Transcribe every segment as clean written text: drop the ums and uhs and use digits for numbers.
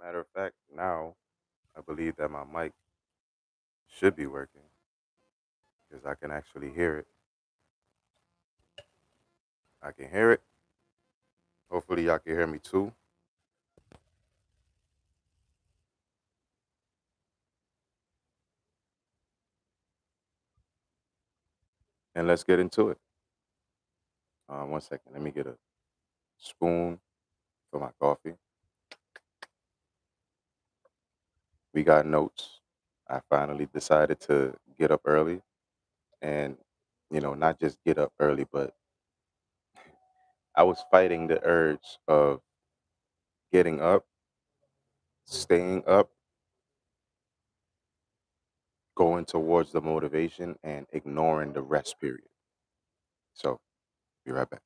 Matter of fact, now I believe that my mic should be working because I can actually hear it. I can hear it. Hopefully, y'all can hear me too. And let's get into it. One second. Let me get a spoon for my coffee. We got notes. I finally decided to get up early and, not just get up early, but I was fighting the urge of getting up, staying up, going towards the motivation, and ignoring the rest period. So, be right back.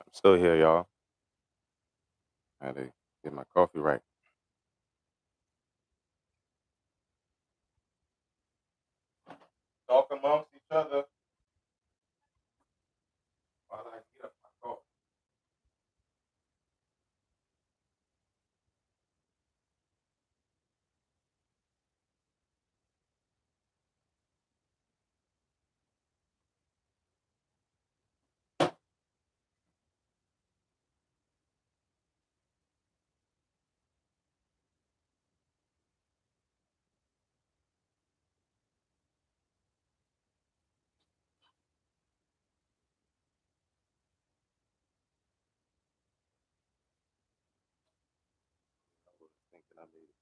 I'm still here, y'all. I had to get my coffee right. Talk amongst each other while I get up my coffee. I was thinking I made it.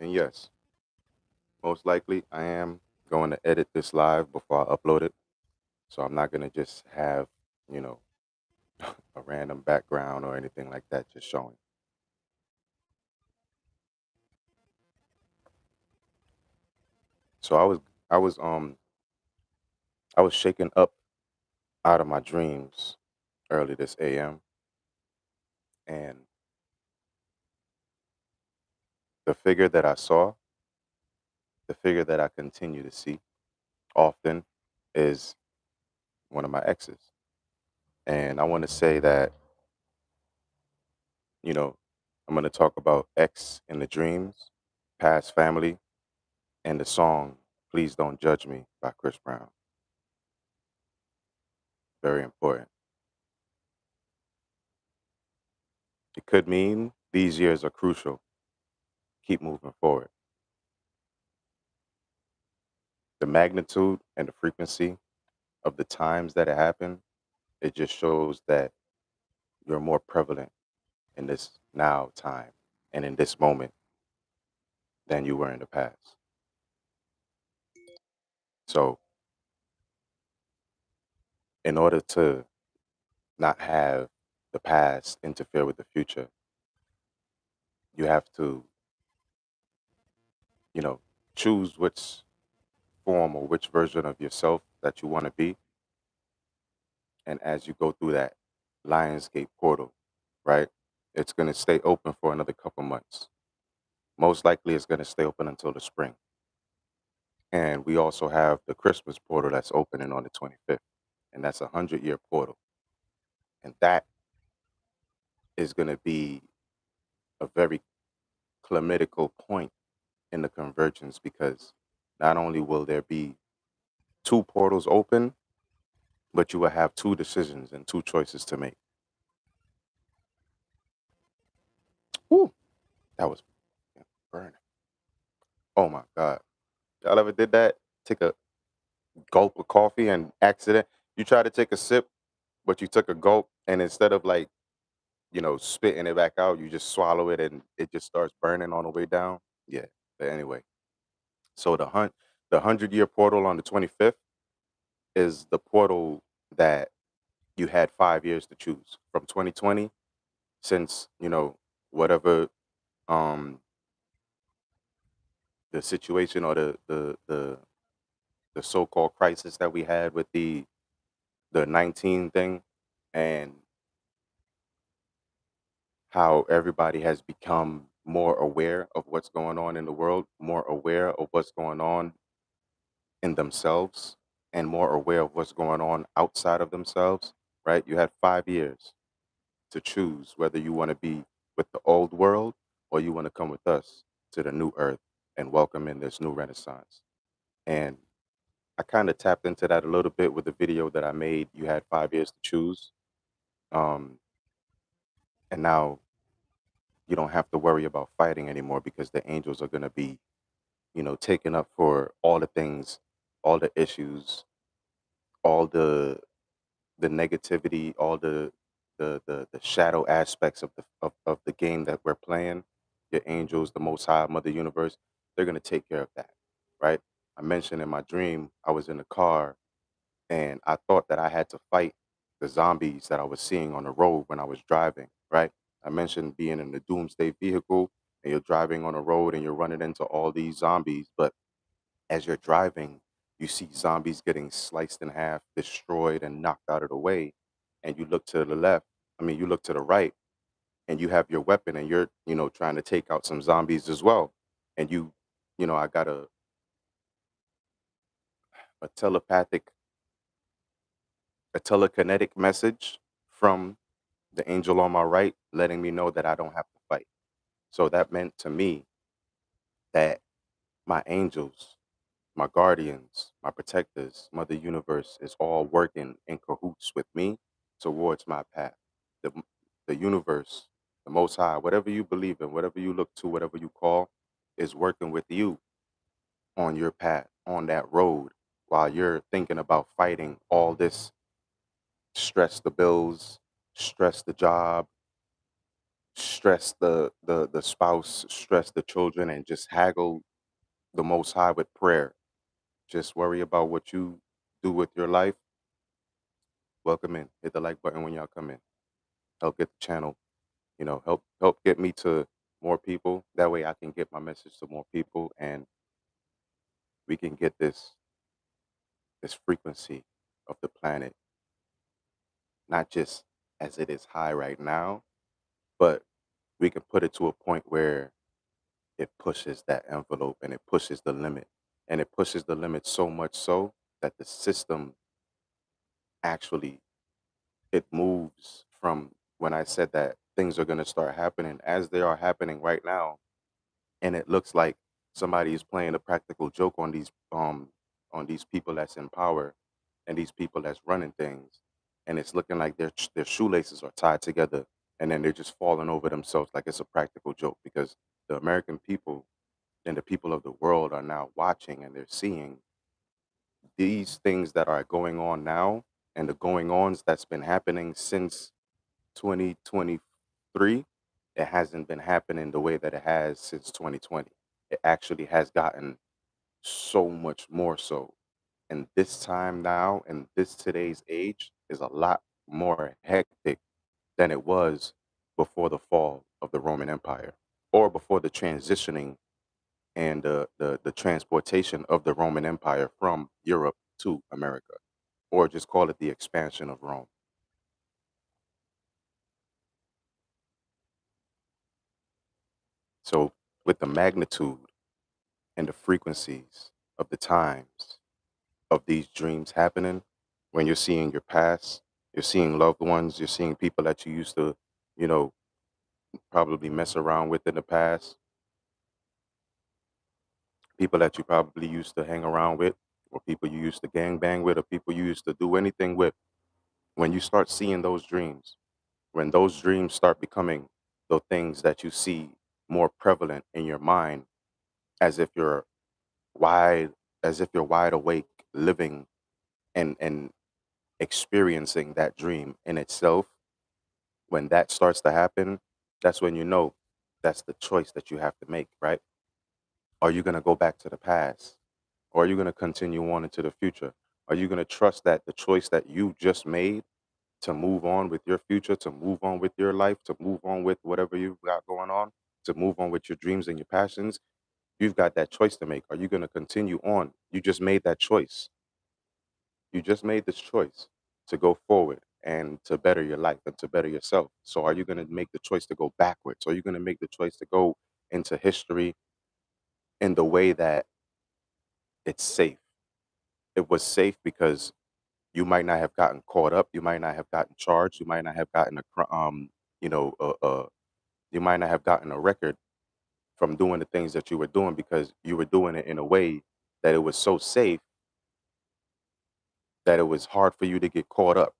And yes, most likely I am going to edit this live before I upload it. So I'm not going to just have, you know, a random background or anything like that just showing. So I was I was shaken up out of my dreams early this AM, and the figure that I saw, the figure that I continue to see often is one of my exes. And I want to say that, you know, I'm going to talk about X in the Dreams, Past Family, and the song Please Don't Judge Me by Chris Brown. Very important. It could mean these years are crucial. Keep moving forward. The magnitude and the frequency of the times that it happened, it just shows that you're more prevalent in this now time and in this moment than you were in the past. So, in order to not have the past interfere with the future, you have to, you know, choose which form or which version of yourself that you want to be. And as you go through that Lionsgate portal, right, it's going to stay open for another couple months. Most likely, it's going to stay open until the spring. And we also have the Christmas portal that's opening on the 25th. And that's a 100-year portal. And that is going to be a very climatical point in the convergence because not only will there be two portals open, but you will have two decisions and two choices to make. Woo, that was burning. Oh my God. Y'all ever did that? Take a gulp of coffee and accident. You try to take a sip, but you took a gulp, and instead of like spitting it back out, you just swallow it, and it just starts burning on the way down. Yeah. But anyway, so the 100-year portal on the 25th is the portal that you had 5 years to choose from 2020, since whatever um the situation or the so-called crisis that we had with the 19 thing, and how everybody has become more aware of what's going on in the world, more aware of what's going on in themselves, and more aware of what's going on outside of themselves, right? You had 5 years to choose whether you want to be with the old world or you want to come with us to the new earth and welcome in this new renaissance. And I kind of tapped into that a little bit with the video that I made. You had 5 years to choose. Um, and now you don't have to worry about fighting anymore because the angels are going to be, taken up for all the things, all the issues, all the negativity, all the shadow aspects of the game that we're playing. Your angels, the Most High, Mother Universe, they're going to take care of that, right? I mentioned in my dream, I was in the car and I thought that I had to fight the zombies that I was seeing on the road when I was driving, right? I mentioned being in the doomsday vehicle and you're driving on a road and you're running into all these zombies, but as you're driving, you see zombies getting sliced in half, destroyed, and knocked out of the way. And you look to the left, you look to the right, and you have your weapon and you're, trying to take out some zombies as well. And I got a telepathic, a telekinetic message from the angel on my right, letting me know that I don't have to fight. So that meant to me that my angels, my guardians, my protectors, Mother Universe is all working in cahoots with me towards my path. The, the universe, the Most High, whatever you believe in, whatever you look to, whatever you call, is working with you on your path, on that road, while you're thinking about fighting all this stress, the bills, stress, the job, stress, the spouse, stress, the children, and just haggle the Most High with prayer. Just worry about what you do with your life. Welcome in. Hit the like button when y'all come in. Help get the channel, help get me to more people. That way I can get my message to more people and we can get this frequency of the planet, not just as it is high right now, but we can put it to a point where it pushes that envelope and it pushes the limit. And it pushes the limit so much so that the system actually it moves from when I said that things are going to start happening as they are happening right now, and it looks like somebody is playing a practical joke on these people that's in power and these people that's running things, and it's looking like their shoelaces are tied together, and then they're just falling over themselves like it's a practical joke because the American people and the people of the world are now watching and they're seeing these things that are going on now and the going ons that's been happening since 2023, it hasn't been happening the way that it has since 2020. It actually has gotten so much more so. And this time now, and this today's age, is a lot more hectic than it was before the fall of the Roman Empire or before the transitioning and the transportation of the Roman Empire from Europe to America, or just call it the expansion of Rome. So, with the magnitude and the frequencies of the times of these dreams happening, when you're seeing your past, you're seeing loved ones, you're seeing people that you used to, you know, probably mess around with in the past, people that you probably used to hang around with, or people you used to gang bang with, or people you used to do anything with. When you start seeing those dreams, when those dreams start becoming the things that you see more prevalent in your mind, as if you're wide, as if you're wide awake living and experiencing that dream in itself, when that starts to happen, that's when you know that's the choice that you have to make, right? Are you going to go back to the past? Or are you going to continue on into the future? Are you going to trust that the choice that you just made to move on with your future, to move on with your life, to move on with whatever you've got going on, to move on with your dreams and your passions? You've got that choice to make. Are you going to continue on? You just made that choice. You just made this choice to go forward and to better your life and to better yourself. So are you going to make the choice to go backwards? Are you going to make the choice to go into history in the way that it's safe? It was safe because you might not have gotten caught up. You might not have gotten charged. You might not have gotten you know, you might not have gotten a record from doing the things that you were doing because you were doing it in a way that it was so safe that it was hard for you to get caught up.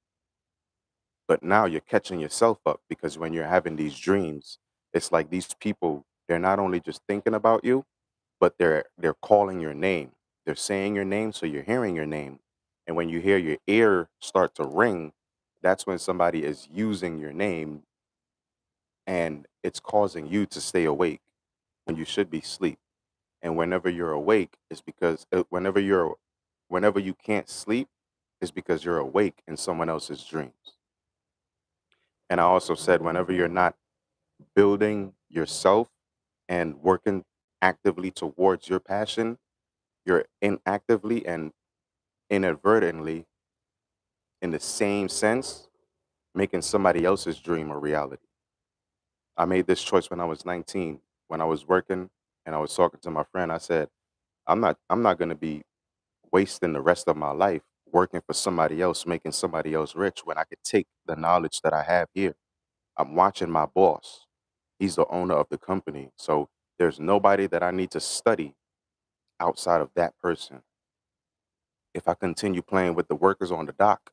But now you're catching yourself up because when you're having these dreams, it's like these people, they're not only just thinking about you, but they're calling your name. They're saying your name, so you're hearing your name. And when you hear your ear start to ring, that's when somebody is using your name and it's causing you to stay awake when you should be asleep. And whenever you're awake, it's because whenever you can't sleep, it's because you're awake in someone else's dreams. And I also said, whenever you're not building yourself and working actively towards your passion, you're inactively and inadvertently, in the same sense, making somebody else's dream a reality. I made this choice when I was 19, when I was working and I was talking to my friend. I said, I'm not going to be wasting the rest of my life working for somebody else, making somebody else rich when I could take the knowledge that I have here. I'm watching my boss. He's the owner of the company. So there's nobody that I need to study outside of that person. If I continue playing with the workers on the dock,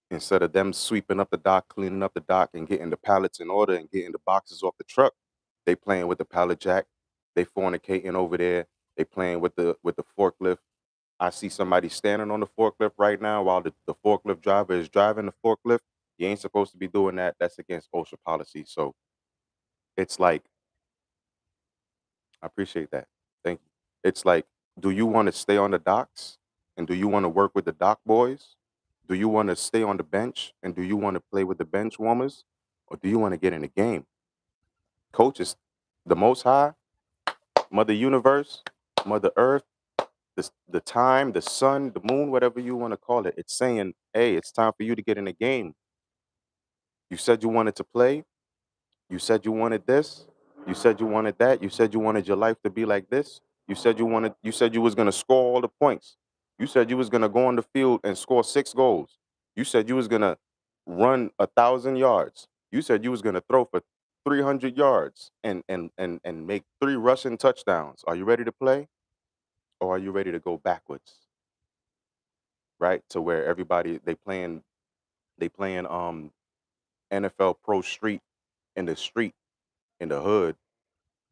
instead of them sweeping up the dock, cleaning up the dock, and getting the pallets in order and getting the boxes off the truck, they playing with the pallet jack. They fornicating over there. They playing with the forklift. I see somebody standing on the forklift right now while the forklift driver is driving the forklift. You ain't supposed to be doing that. That's against OSHA policy. So it's like, I appreciate that. Thank you. It's like, do you want to stay on the docks and do you want to work with the dock boys? Do you want to stay on the bench and do you want to play with the bench warmers? Or do you want to get in the game? Coaches, the most high, Mother Universe, Mother Earth, the time, the sun, the moon, whatever you want to call it, it's saying, hey, it's time for you to get in the game. You said you wanted to play. You said you wanted this. You said you wanted that. You said you wanted your life to be like this. You said you was gonna score all the points. You said you was gonna go on the field and score 6 goals. You said you was gonna run 1,000 yards. You said you was gonna throw for 300 yards and make 3 rushing touchdowns. Are you ready to play? Or are you ready to go backwards? Right? To where everybody they playing NFL Pro Street in the street in the hood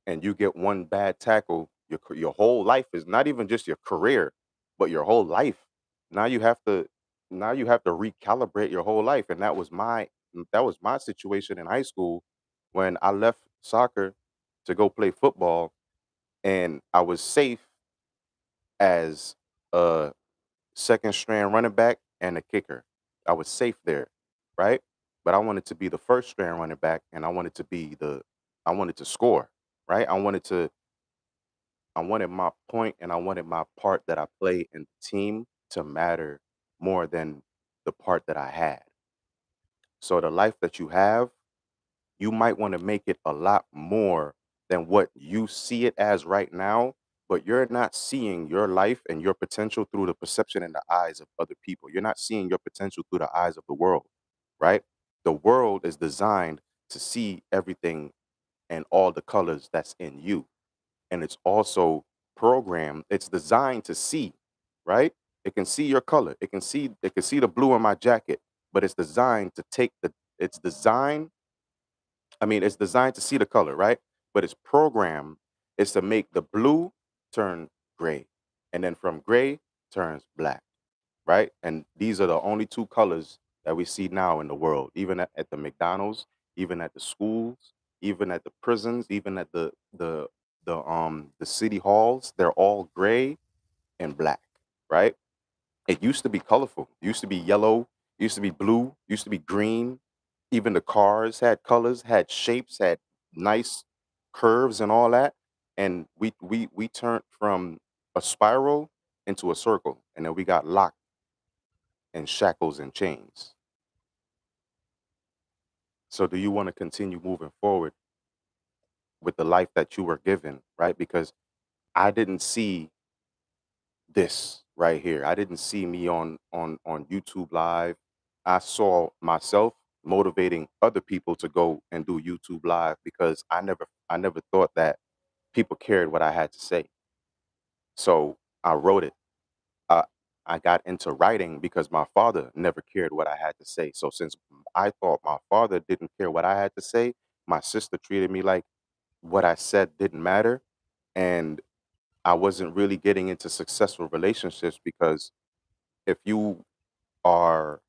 and you get one bad tackle, your whole life is not even just your career, but your whole life. Now you have to now you have to recalibrate your whole life, and that was my situation in high school when I left soccer to go play football, and I was safe as a second strand running back and a kicker. I was safe there, right? But I wanted to be the first strand running back, and I wanted to score, right? I wanted my point and I wanted my part that I play in the team to matter more than the part that I had. So the life that you have, you might want to make it a lot more than what you see it as right now, but you're not seeing your life and your potential through the perception and the eyes of other people. You're not seeing your potential through the eyes of the world, right? The world is designed to see everything and all the colors that's in you, and it's also programmed, it's designed to see, right? It can see your color, it can see the blue in my jacket, but it's designed to take the it's designed it's designed to see the color, right? But its program is to make the blue turn gray, and then from gray turns black, right? And these are the only two colors that we see now in the world, even at the McDonald's, even at the schools, even at the prisons, even at the city halls. They're all gray and black, right? It used to be colorful. It used to be yellow, it used to be blue, it used to be green. Even the cars had colors, had shapes, had nice curves and all that. And we turned from a spiral into a circle, and then we got locked in shackles and chains. So do you want to continue moving forward with the life that you were given, right? Because I didn't see this right here. I didn't see me on YouTube Live. I saw myself motivating other people to go and do YouTube Live because I never thought that people cared what I had to say. So I wrote it. Uh, I got into writing because my father never cared what I had to say. So since I thought my father didn't care what I had to say, my sister treated me like what I said didn't matter, and I wasn't really getting into successful relationships because if you are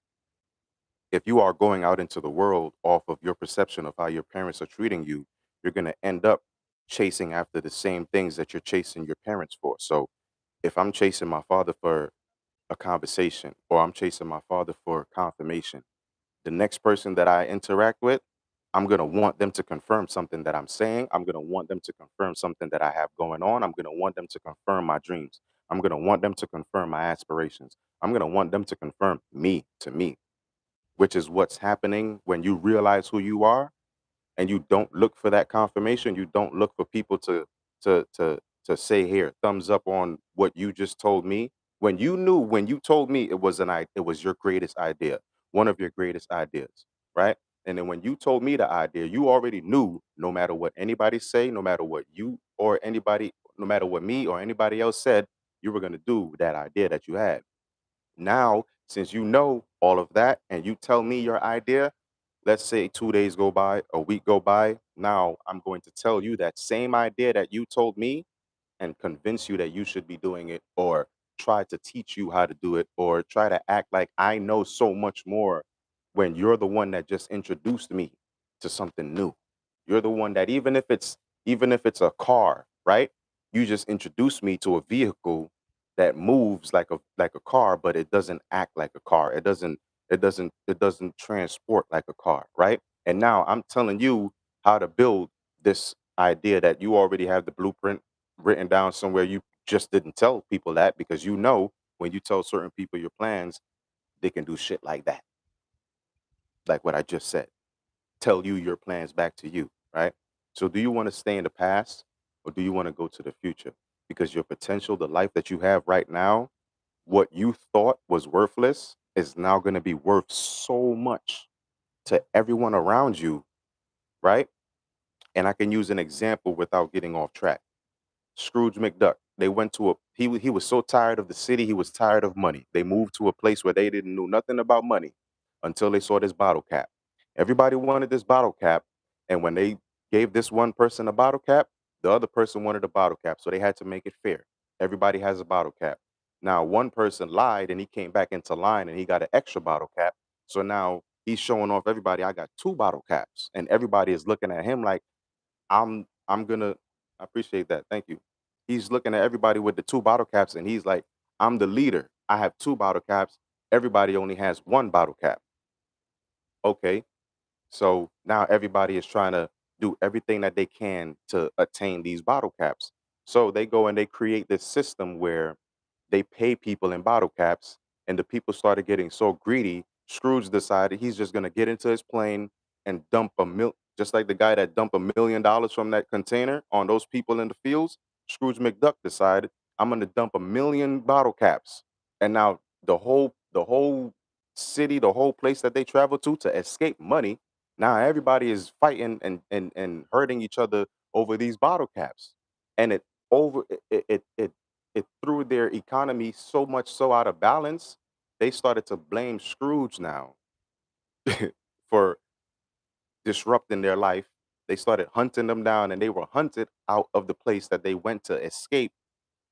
if you are going out into the world off of your perception of how your parents are treating you, you're going to end up chasing after the same things that you're chasing your parents for. So if I'm chasing my father for a conversation or I'm chasing my father for confirmation, the next person that I interact with, I'm going to want them to confirm something that I'm saying. I'm going to want them to confirm something that I have going on. I'm going to want them to confirm my dreams. I'm going to want them to confirm my aspirations. I'm going to want them to confirm me to me, which is what's happening when you realize who you are and you don't look for that confirmation. You don't look for people to say here, thumbs up on what you just told me. When you told me it was your greatest idea, one of your greatest ideas, right? And then when you told me the idea, you already knew no matter what anybody say, no matter what you or anybody, no matter what me or anybody else said, you were gonna do that idea that you had. Now, since you know all of that and you tell me your idea, let's say 2 days go by, a week go by. Now I'm going to tell you that same idea that you told me and convince you that you should be doing it or try to teach you how to do it or try to act like I know so much more when you're the one that just introduced me to something new. You're the one that even if it's a car, right? You just introduced me to a vehicle that moves like a car, but it doesn't act like a car. It doesn't transport like a car, right? And now I'm telling you how to build this idea that you already have the blueprint written down somewhere. You just didn't tell people that because you know when you tell certain people your plans, they can do shit like that, like what I just said. Tell you your plans back to you, right? So do you want to stay in the past or do you want to go to the future? Because your potential, the life that you have right now, what you thought was worthless is now going to be worth so much to everyone around you, right? And I can use an example without getting off track. Scrooge McDuck. They went to a he was so tired of the city, he was tired of money. They moved to a place where they didn't know nothing about money until they saw this bottle cap. Everybody wanted this bottle cap, and when they gave this one person a bottle cap, the other person wanted a bottle cap, so they had to make it fair. Everybody has a bottle cap. Now, one person lied and he came back into line and he got an extra bottle cap. So now he's showing off everybody, I got two bottle caps, and everybody is looking at him like I'm gonna I appreciate that. Thank you. He's looking at everybody with the two bottle caps and he's like, I'm the leader. I have two bottle caps. Everybody only has one bottle cap. Okay. So now everybody is trying to do everything that they can to attain these bottle caps. So they go and they create this system where they pay people in bottle caps, and the people started getting so greedy. Scrooge decided he's just going to get into his plane and dump just like the guy that dumped $1 million from that container on those people in the fields. Scrooge McDuck decided I'm going to dump 1 million bottle caps, and now the whole city, the whole place that they travel to escape money. Now everybody is fighting and hurting each other over these bottle caps, and it threw their economy so much so out of balance. They started to blame Scrooge now for disrupting their life. They started hunting them down, and they were hunted out of the place that they went to escape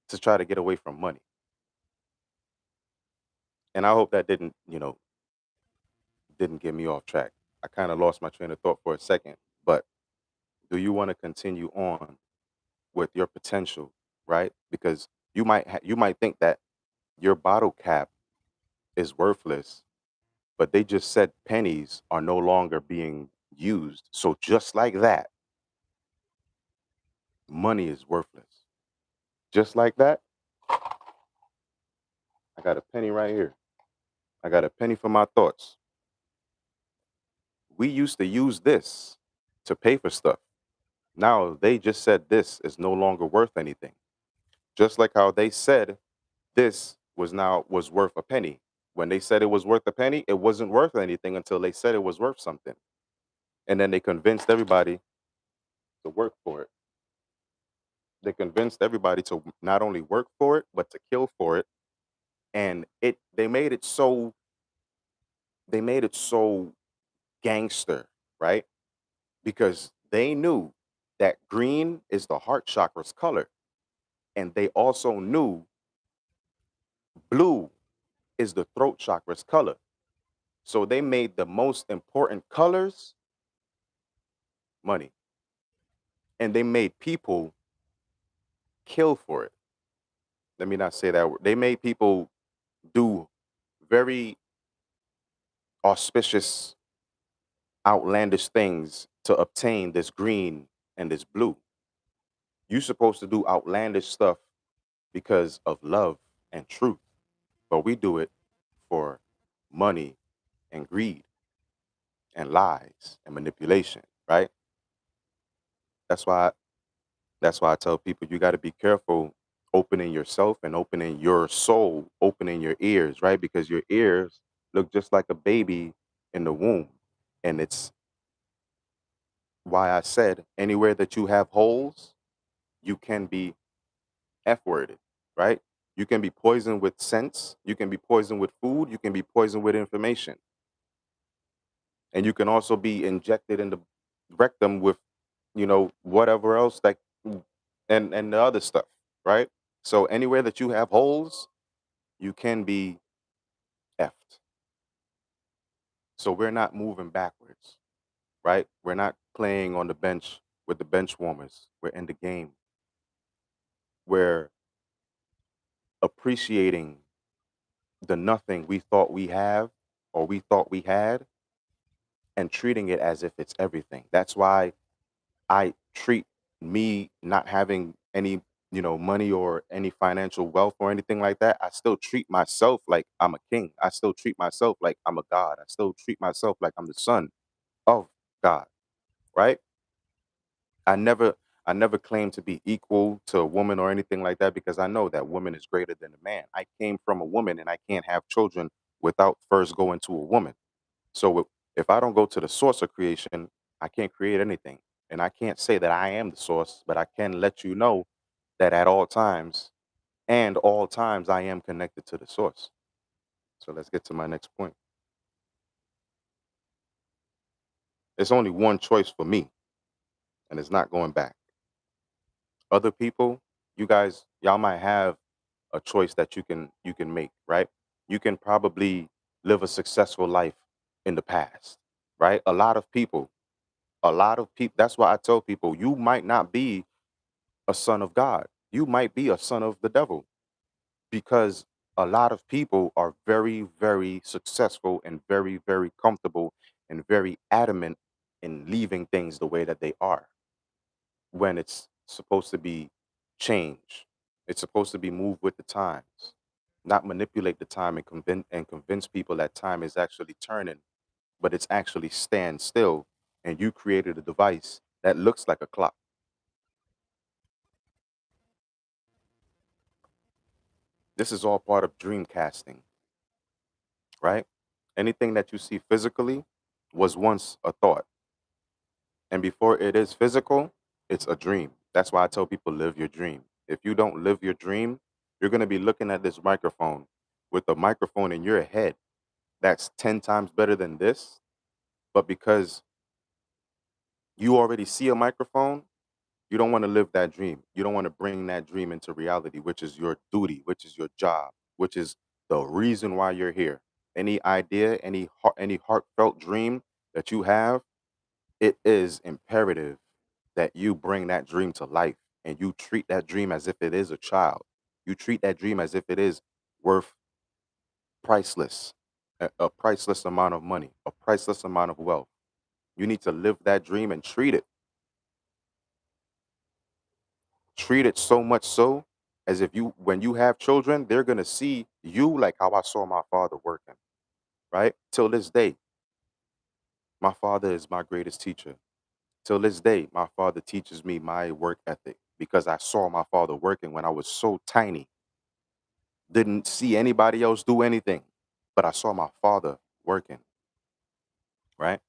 to try to get away from money. And I hope that didn't get me off track. I kind of lost my train of thought for a second. But do you want to continue on with your potential, right? Because you might think that your bottle cap is worthless, but they just said pennies are no longer being used. So just like that, money is worthless. Just like that, I got a penny right here. I got a penny for my thoughts. We used to use this to pay for stuff. Now they just said this is no longer worth anything. Just like how they said this was worth a penny. When they said it was worth a penny, it wasn't worth anything until they said it was worth something. And then they convinced everybody to work for it. They convinced everybody to not only work for it, but to kill for it. And they made it so gangster, right? Because they knew that green is the heart chakra's color. And they also knew blue is the throat chakra's color. So they made the most important colors money. And they made people kill for it. Let me not say that word. They made people do very auspicious, outlandish things to obtain this green and this blue. You're supposed to do outlandish stuff because of love and truth, but we do it for money and greed and lies and manipulation, right? That's why that's why I tell people you got to be careful opening yourself and opening your soul, opening your ears, right? Because your ears look just like a baby in the womb. And it's why I said anywhere that you have holes, you can be F worded, right? You can be poisoned with scents, you can be poisoned with food, you can be poisoned with information. And you can also be injected in the rectum with, whatever else that and the other stuff, right? So anywhere that you have holes, you can be effed. So we're not moving backwards, right? We're not playing on the bench with the bench warmers. We're in the game. We're appreciating the nothing we thought we have or we thought we had and treating it as if it's everything. That's why I treat me not having any, money or any financial wealth or anything like that. I still treat myself like I'm a king. I still treat myself like I'm a god. I still treat myself like I'm the son of God, right? I never I never claim to be equal to a woman or anything like that because I know that woman is greater than a man. I came from a woman and I can't have children without first going to a woman. So if I don't go to the source of creation, I can't create anything. And I can't say that I am the source, but I can let you know that at all times, I am connected to the source. So let's get to my next point. It's only one choice for me, and it's not going back. Other people, y'all might have a choice that you can make, right? You can probably live a successful life in the past, right? A lot of people, that's why I tell people you might not be a son of God. You might be a son of the devil because a lot of people are very, very successful and very, very comfortable and very adamant in leaving things the way that they are when it's supposed to be change. It's supposed to be moved with the times, not manipulate the time and convince people that time is actually turning, but it's actually stand still. And you created a device that looks like a clock. This is all part of dreamcasting, right? Anything that you see physically was once a thought. And before it is physical, it's a dream. That's why I tell people live your dream. If you don't live your dream, you're going to be looking at this microphone with a microphone in your head that's 10 times better than this. But because you already see a microphone, you don't want to live that dream. You don't want to bring that dream into reality, which is your duty, which is your job, which is the reason why you're here. Any idea, any heartfelt dream that you have, it is imperative that you bring that dream to life and you treat that dream as if it is a child. You treat that dream as if it is worth priceless, a priceless amount of money, a priceless amount of wealth. You need to live that dream and treat it. Treat it so much so as if you, when you have children, they're going to see you like how I saw my father working, right? Till this day, my father is my greatest teacher. Till this day, my father teaches me my work ethic because I saw my father working when I was so tiny. Didn't see anybody else do anything, but I saw my father working, right?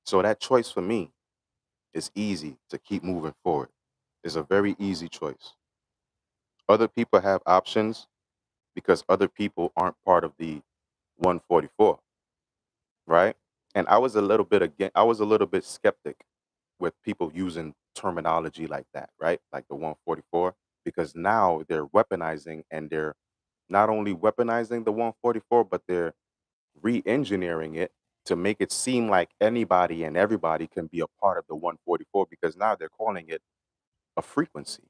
So that choice for me is easy to keep moving forward. It's a very easy choice. Other people have options because other people aren't part of the 144, right? And I was a little bit skeptic with people using terminology like that, right? Like the 144, because now they're weaponizing and they're not only weaponizing the 144, but they're re-engineering it to make it seem like anybody and everybody can be a part of the 144 because now they're calling it a frequency.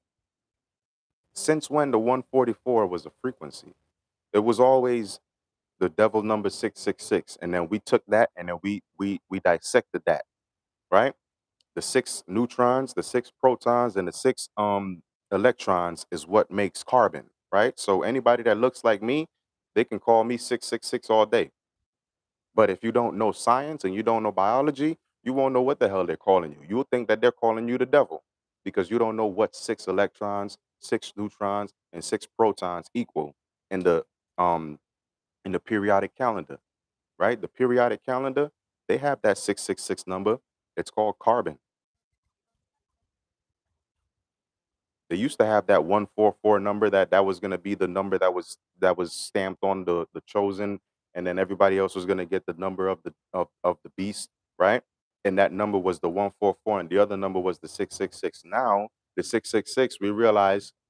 Since when the 144 was a frequency? It was always the devil number 666, and then we took that and then we dissected that, right? The six neutrons, the six protons, and the six electrons is what makes carbon, right? So anybody that looks like me, they can call me 666 all day. But if you don't know science and you don't know biology, you won't know what the hell they're calling you. You'll think that they're calling you the devil because you don't know what six electrons, six neutrons, and six protons equal in um the periodic calendar, right? The periodic calendar, they have that 666 number. It's called carbon. They used to have that 144 number that was going to be the number that was stamped on the chosen, and then everybody else was going to get the number of the beast, right? And that number was the 144 and the other number was the 666. Now, the 666,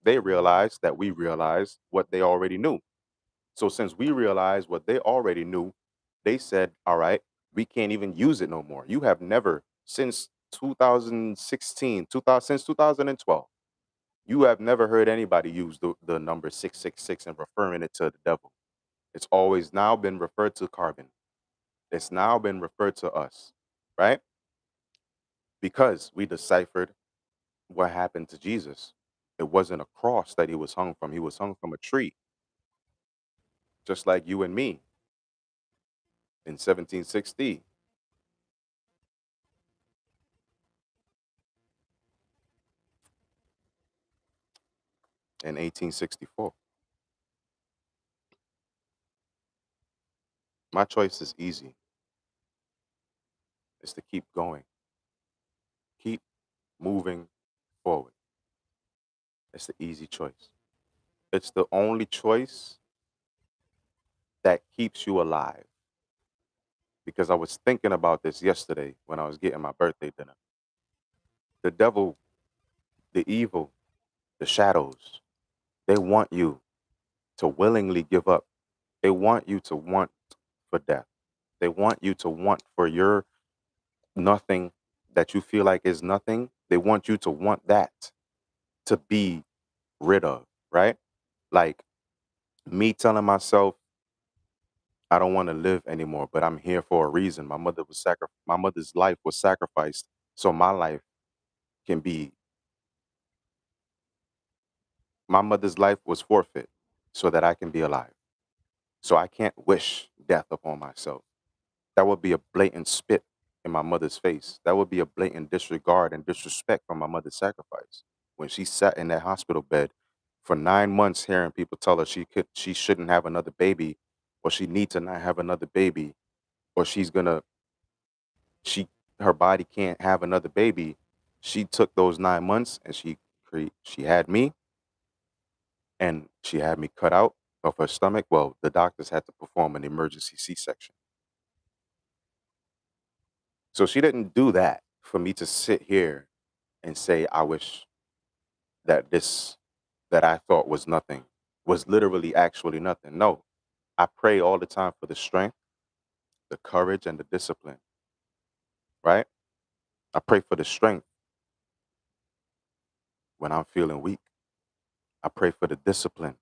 they realized that we realized what they already knew. So since we realized what they already knew, they said, "All right, we can't even use it no more. You have never since 2016, 2000 since 2012, you have never heard anybody use the number 666 and referring it to the devil. It's always now been referred to carbon. It's now been referred to us, right? Because we deciphered what happened to Jesus. It wasn't a cross that he was hung from. He was hung from a tree, just like you and me in 1760 and 1864. My choice is easy. It's to keep going, keep moving forward. It's the easy choice. It's the only choice that keeps you alive. Because I was thinking about this yesterday when I was getting my birthday dinner. The devil, the evil, the shadows, they want you to willingly give up. They want you to want for death. They want you to want for your nothing that you feel like is nothing. They want you to want that to be rid of, right? Like me telling myself I don't want to live anymore, but I'm here for a reason. My mother's life was sacrificed so my life can be my mother's life was forfeit so that I can be alive. So I can't wish death upon myself. That would be a blatant spit in my mother's face. That would be a blatant disregard and disrespect for my mother's sacrifice. When she sat in that hospital bed for 9 months hearing people tell her she shouldn't have another baby or she needs to not have another baby or she her body can't have another baby. She took those 9 months and she had me and she had me cut out of her stomach. Well, the doctors had to perform an emergency C-section. So she didn't do that for me to sit here and say, I wish that this that I thought was nothing was literally actually nothing. No, I pray all the time for the strength, the courage, and the discipline, right? I pray for the strength when I'm feeling weak. I pray for the discipline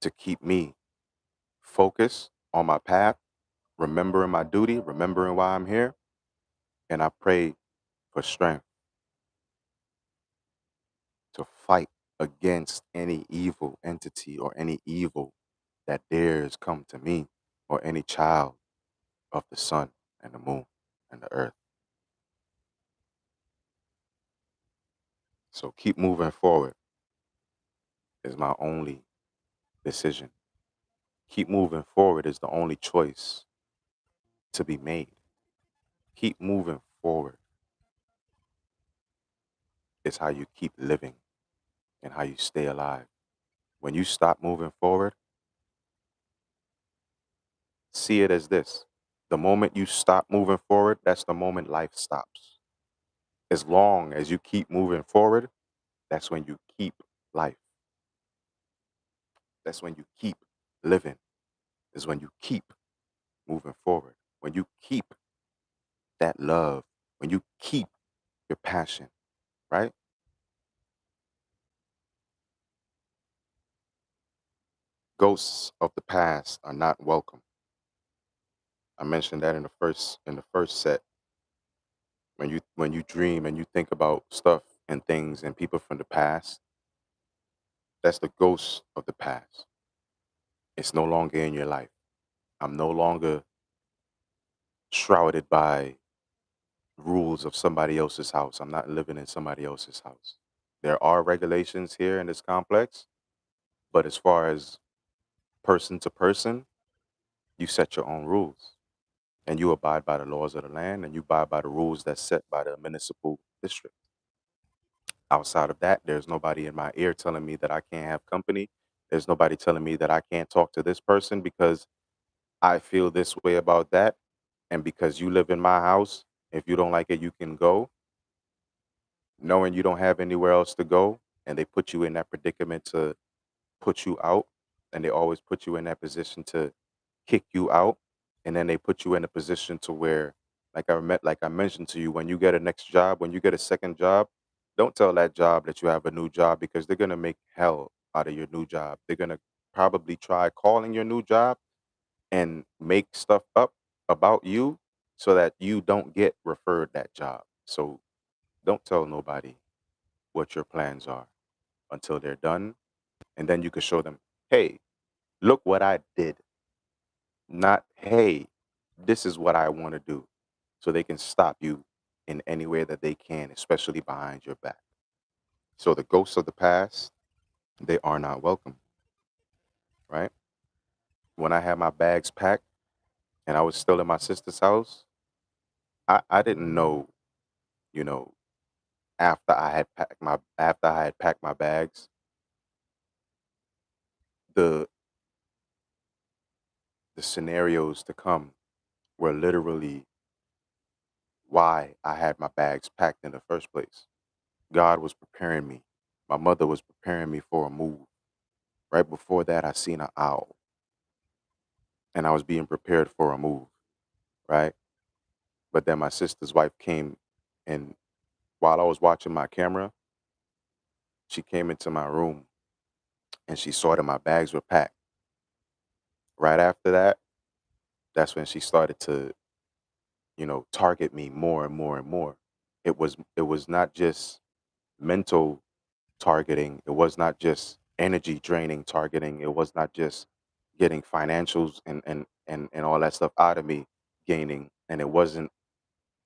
to keep me focused on my path, remembering my duty, remembering why I'm here. And I pray for strength to fight against any evil entity or any evil that dares come to me or any child of the sun and the moon and the earth. So keep moving forward is my only decision. Keep moving forward is the only choice to be made. Keep moving forward is how you keep living and how you stay alive. When you stop moving forward, see it as this. The moment you stop moving forward, that's the moment life stops. As long as you keep moving forward, that's when you keep life. That's when you keep living, is when you keep moving forward. When you keep that love, when you keep your passion, right? Ghosts of the past are not welcome. I mentioned that in the first set. When you dream and you think about stuff and things and people from the past, that's the ghost of the past. It's no longer in your life. I'm no longer shrouded by rules of somebody else's house. I'm not living in somebody else's house. There are regulations here in this complex, but as far as person to person, you set your own rules and you abide by the laws of the land and you abide by the rules that's set by the municipal district. Outside of that, there's nobody in my ear telling me that I can't have company. There's nobody telling me that I can't talk to this person because I feel this way about that. And because you live in my house, if you don't like it, you can go, knowing you don't have anywhere else to go. And they put you in that predicament to put you out. And they always put you in that position to kick you out. And then they put you in a position to where, like I mentioned to you, when you get a next job, when you get a second job, don't tell that job that you have a new job because they're gonna make hell out of your new job. They're gonna probably try calling your new job and make stuff up about you so that you don't get referred that job. So don't tell nobody what your plans are until they're done. And then you can show them, hey, look what I did. Not, hey, this is what I want to do. So they can stop you in any way that they can, especially behind your back. So the ghosts of the past, they are not welcome, right? When I had my bags packed and I was still in my sister's house, I didn't know, you know, after I had packed my bags, the the scenarios to come were literally why I had my bags packed in the first place. God was preparing me. My mother was preparing me for a move. Right before that, I seen an owl and I was being prepared for a move, right? But then my sister's wife came and while I was watching my camera, she came into my room and she saw that my bags were packed. Right after that, that's when she started to, target me more and more and more. It was not just mental targeting. It was not just energy draining targeting. It was not just getting financials and all that stuff out of me gaining. And it wasn't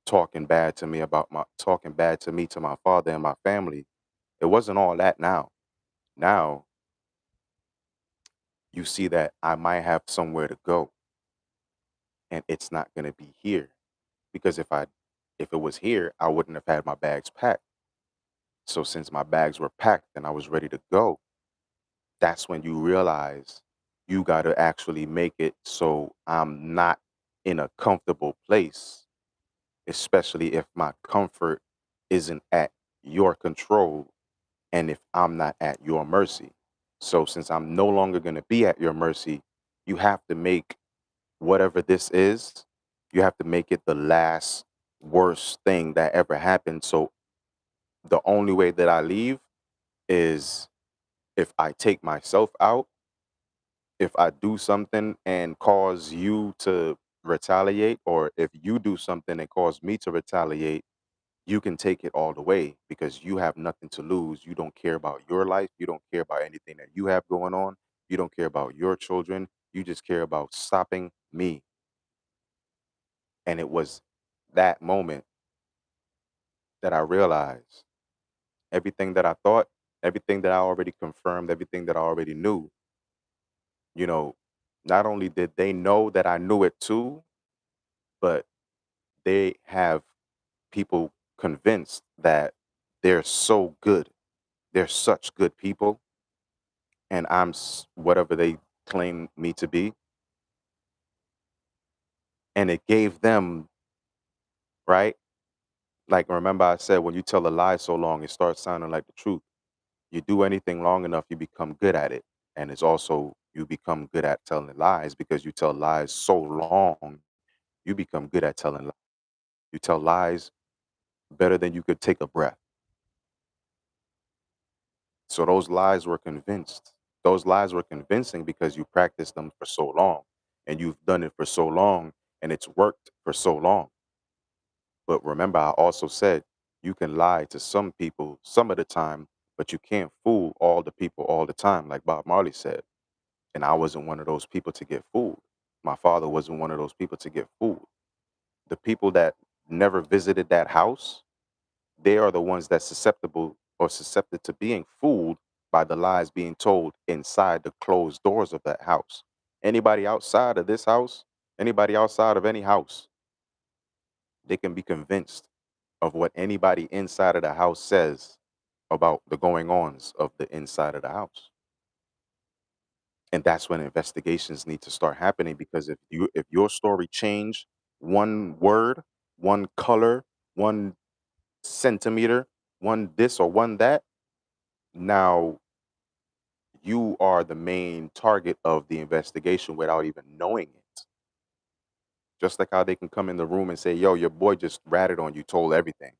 talking bad to me to my father and my family. It wasn't all that now. Now you see that I might have somewhere to go and it's not gonna be here. Because if it was here, I wouldn't have had my bags packed. So since my bags were packed and I was ready to go, that's when you realize you got to actually make it so I'm not in a comfortable place, especially if my comfort isn't at your control and if I'm not at your mercy. So since I'm no longer going to be at your mercy, you have to make whatever this is, you have to make it the last worst thing that ever happened. So the only way that I leave is if I take myself out, if I do something and cause you to retaliate, or if you do something and cause me to retaliate, you can take it all the way because you have nothing to lose. You don't care about your life. You don't care about anything that you have going on. You don't care about your children. You just care about stopping me. And it was that moment that I realized everything that I thought, everything that I already confirmed, everything that I already knew, you know, not only did they know that I knew it too, but they have people convinced that they're so good. They're such good people, and whatever they claim me to be. And it gave them, right? Like, remember I said, when you tell a lie so long, it starts sounding like the truth. You do anything long enough, you become good at it. And it's also, you become good at telling lies because you tell lies so long, you become good at telling lies. You tell lies better than you could take a breath. So those lies were convinced. Those lies were convincing because you practiced them for so long and you've done it for so long and it's worked for so long. But remember, I also said you can lie to some people some of the time, but you can't fool all the people all the time, like Bob Marley said. And I wasn't one of those people to get fooled. My father wasn't one of those people to get fooled. The people that never visited that house, they are the ones that's susceptible or susceptible to being fooled by the lies being told inside the closed doors of that house. Anybody outside of this house, anybody outside of any house, they can be convinced of what anybody inside of the house says about the going ons of the inside of the house. And that's when investigations need to start happening because if your story change one word, one color, one centimeter, one this or one that, now you are the main target of the investigation without even knowing it. Just like how they can come in the room and say, yo, your boy just ratted on you, told everything.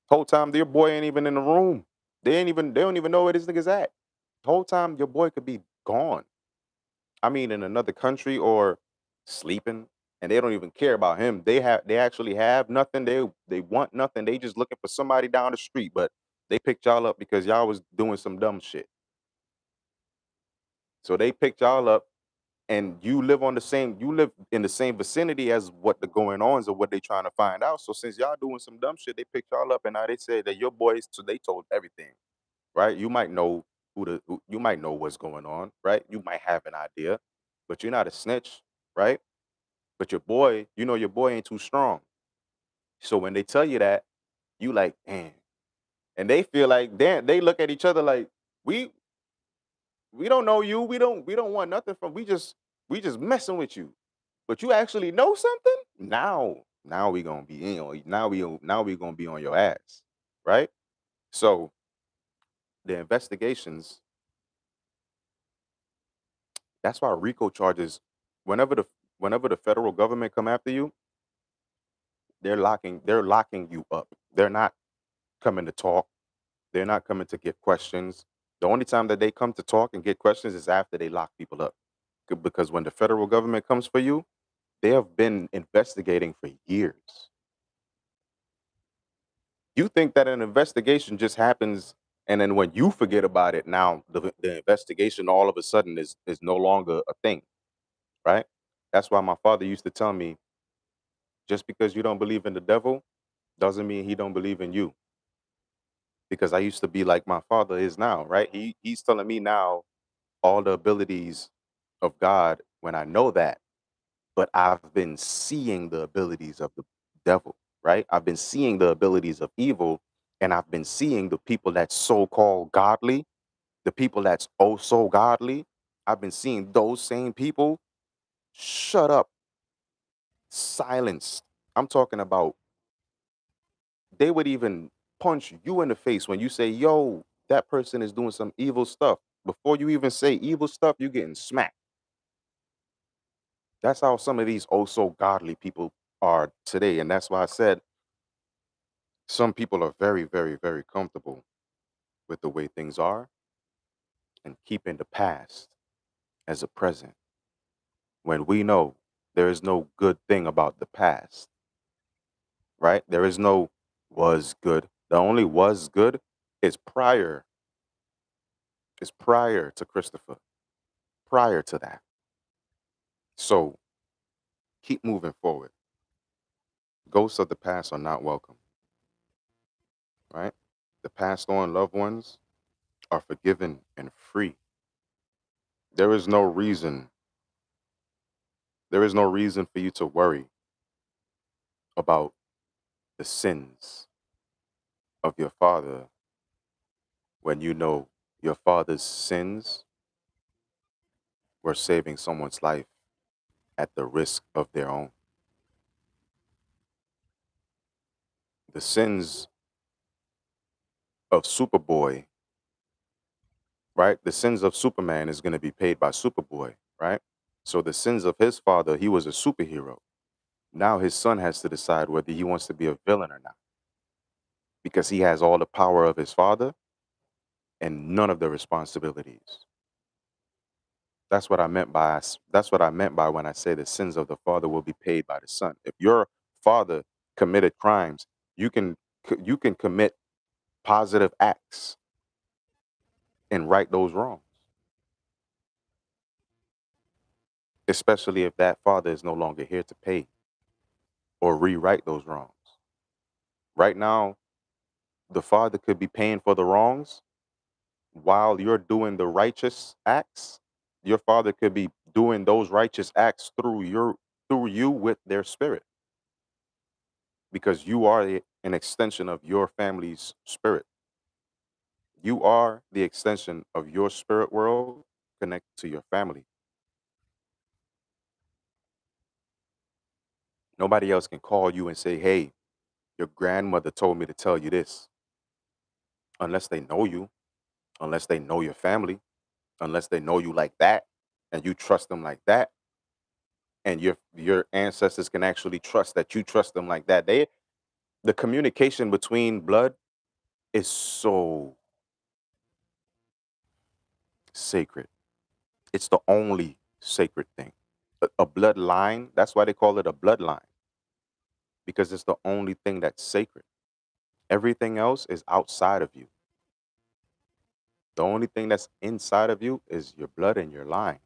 Whole time your boy ain't even in the room. They don't even know where this nigga's at. Whole time your boy could be gone. I mean in another country or sleeping, and they don't even care about him. They actually have nothing. They want nothing. They just looking for somebody down the street, but they picked y'all up because y'all was doing some dumb shit. So they picked y'all up and you live in the same vicinity as what the going ons or what they trying to find out. So since y'all doing some dumb shit, they picked y'all up and now they said that your boys, so they told everything, right? You might know you might know what's going on, right? You might have an idea, but you're not a snitch, right? But your boy, you know your boy ain't too strong. So when they tell you that, you like, damn. And they feel like damn, they look at each other like, we we don't know you. We don't want nothing from we just messing with you. But you actually know something? Now we gonna be in on now we gonna be on your ass. Right? So the investigations, that's why RICO charges, whenever the whenever the federal government come after you, they're locking you up. They're not coming to talk. They're not coming to get questions. The only time that they come to talk and get questions is after they lock people up. Because when the federal government comes for you, they have been investigating for years. You think that an investigation just happens and then when you forget about it, now the investigation all of a sudden is no longer a thing, right? That's why my father used to tell me, just because you don't believe in the devil doesn't mean he don't believe in you. Because I used to be like my father is now, right? He's telling me now all the abilities of God when I know that, but I've been seeing the abilities of the devil, right? I've been seeing the abilities of evil, and I've been seeing the people that's so called godly, the people that's oh so godly. I've been seeing those same people shut up, silenced. I'm talking about they would even punch you in the face when you say, yo. that person is doing some evil stuff. Before you even say evil stuff, you're getting smacked. That's how some of these oh so godly people are today. And that's why I said some people are very, very, very comfortable with the way things are and keeping the past as a present. When we know there is no good thing about the past, right? There is no was good. The only was good is prior to Christopher, prior to that. So keep moving forward. Ghosts of the past are not welcome, right? The passed on loved ones are forgiven and free. There is no reason, there is no reason for you to worry about the sins of your father when you know your father's sins were saving someone's life at the risk of their own. The sins of Superboy, right? The sins of Superman is going to be paid by Superboy, right? So the sins of his father, he was a superhero. Now his son has to decide whether he wants to be a villain or not because he has all the power of his father and none of the responsibilities. That's what I meant by when I say the sins of the father will be paid by the son. If your father committed crimes, you can commit positive acts and right those wrongs, especially if that father is no longer here to pay or rewrite those wrongs. Right now, the father could be paying for the wrongs while you're doing the righteous acts. Your father could be doing those righteous acts through you with their spirit because you are an extension of your family's spirit. You are the extension of your spirit world connected to your family. Nobody else can call you and say, "Hey, your grandmother told me to tell you this," unless they know you, unless they know your family, unless they know you like that and you trust them like that, and your ancestors can actually trust that you trust them like that. The communication between blood is so sacred. It's the only sacred thing. A bloodline, that's why they call it a bloodline, because it's the only thing that's sacred. Everything else is outside of you. The only thing that's inside of you is your blood and your line.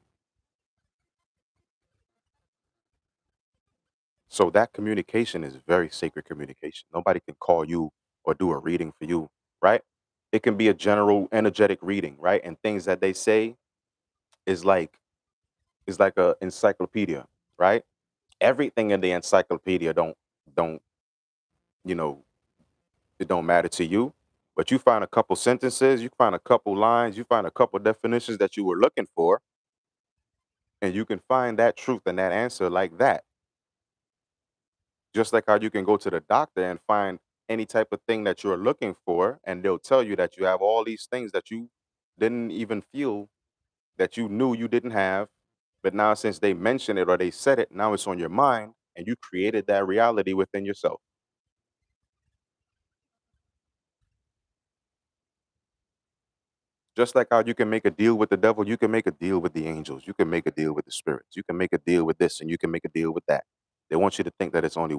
So that communication is very sacred communication. Nobody can call you or do a reading for you, right? It can be a general energetic reading, right? And things that they say is like a encyclopedia, right? Everything in the encyclopedia don't you know it don't matter to you, but you find a couple sentences, you find a couple lines, you find a couple definitions that you were looking for, and you can find that truth and that answer like that. Just like how you can go to the doctor and find any type of thing that you're looking for, and they'll tell you that you have all these things that you didn't even feel that you knew you didn't have. But now, since they mentioned it or they said it, now it's on your mind, and you created that reality within yourself. Just like how you can make a deal with the devil, you can make a deal with the angels, you can make a deal with the spirits, you can make a deal with this, and you can make a deal with that. They want you to think that it's only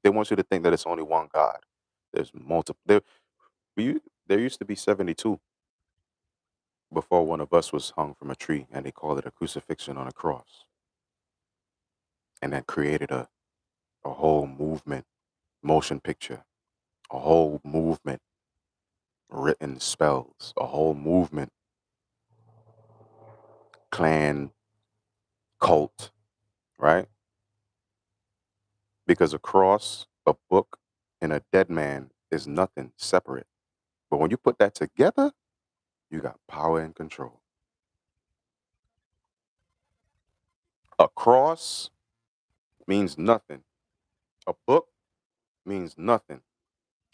they want you to think that it's only one God. There's multiple. There used to be 72 before one of us was hung from a tree, and they called it a crucifixion on a cross, and that created a whole movement, motion picture, a whole movement, written spells, a whole movement, clan, cult, right? Because a cross, a book, and a dead man is nothing separate. But when you put that together, you got power and control. A cross means nothing. A book means nothing.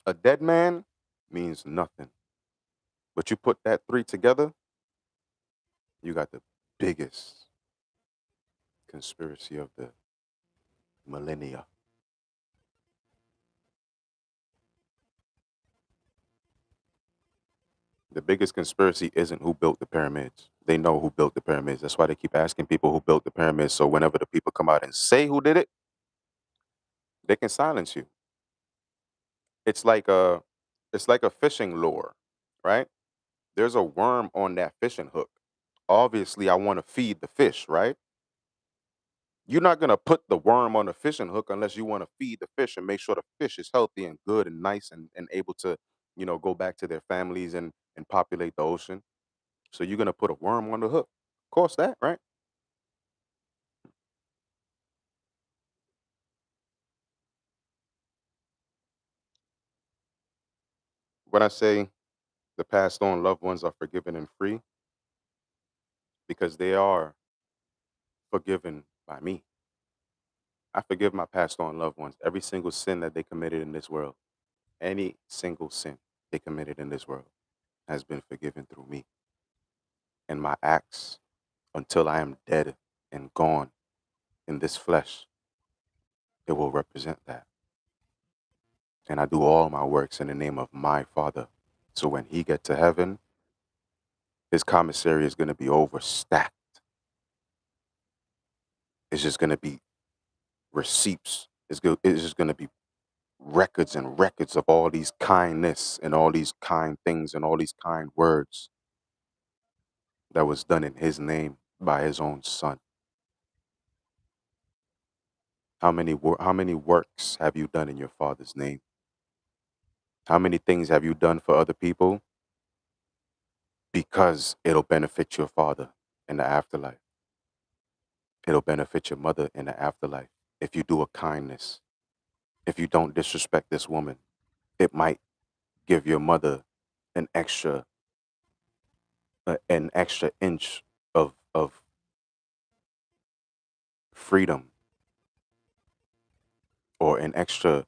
A dead man means nothing. But you put that three together, you got the biggest conspiracy of the millennia. The biggest conspiracy isn't who built the pyramids. They know who built the pyramids. That's why they keep asking people who built the pyramids. So whenever the people come out and say who did it, they can silence you. It's like a it's like a fishing lure, right? There's a worm on that fishing hook. Obviously, I want to feed the fish, right? You're not gonna put the worm on the fishing hook unless you want to feed the fish and make sure the fish is healthy and good and nice and able to, go back to their families and populate the ocean. So you're gonna put a worm on the hook. Of course that, right? When I say the passed on loved ones are forgiven and free, because they are forgiven by me. I forgive my passed on loved ones every single sin that they committed in this world. Any single sin they committed in this world has been forgiven through me. And my acts, until I am dead and gone in this flesh, it will represent that. And I do all my works in the name of my Father. So when he gets to heaven, his commissary is going to be overstacked. It's just going to be receipts. It's just going to be records and records of all these kindness and all these kind things and all these kind words that was done in his name by his own son. How many works have you done in your father's name? How many things have you done for other people because it'll benefit your father in the afterlife? It'll benefit your mother in the afterlife. If you do a kindness, if you don't disrespect this woman, it might give your mother an extra inch of freedom, or an extra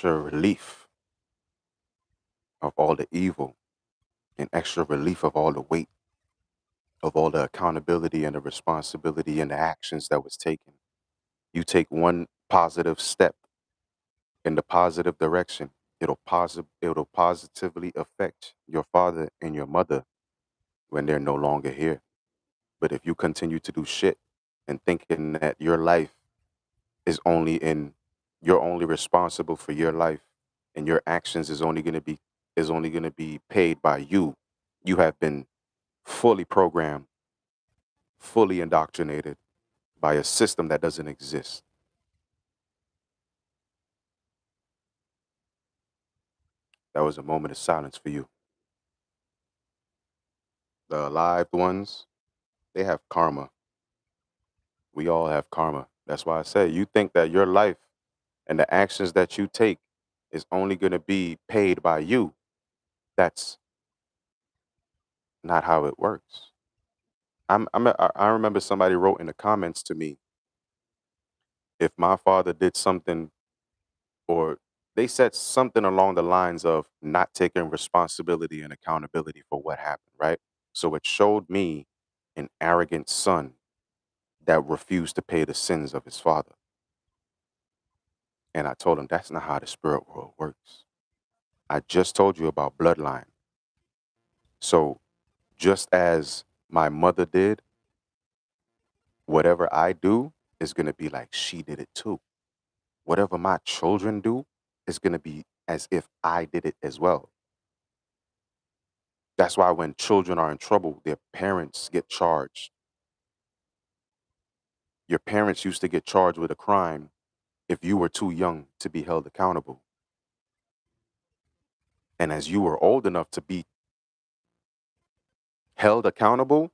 relief of all the evil, an extra relief of all the weight, of all the accountability and the responsibility and the actions that was taken. You take one positive step in the positive direction, it'll positively affect your father and your mother when they're no longer here. But if you continue to do shit and thinking that your life is only in you're only responsible for your life, and your actions is only going to be paid by you, you have been fully programmed, fully indoctrinated by a system that doesn't exist. That was a moment of silence for you. The alive ones, they have karma. We all have karma. That's why I say, you think that your life and the actions that you take is only going to be paid by you. That's not how it works. I remember somebody wrote in the comments to me, if my father did something, or they said something along the lines of not taking responsibility and accountability for what happened, right? So it showed me an arrogant son that refused to pay the sins of his father. And I told him that's not how the spirit world works. I just told you about bloodline. So just as my mother did, whatever I do is going to be like she did it too. Whatever my children do is going to be as if I did it as well. That's why when children are in trouble, their parents get charged. Your parents used to get charged with a crime if you were too young to be held accountable. And as you were old enough to be held accountable,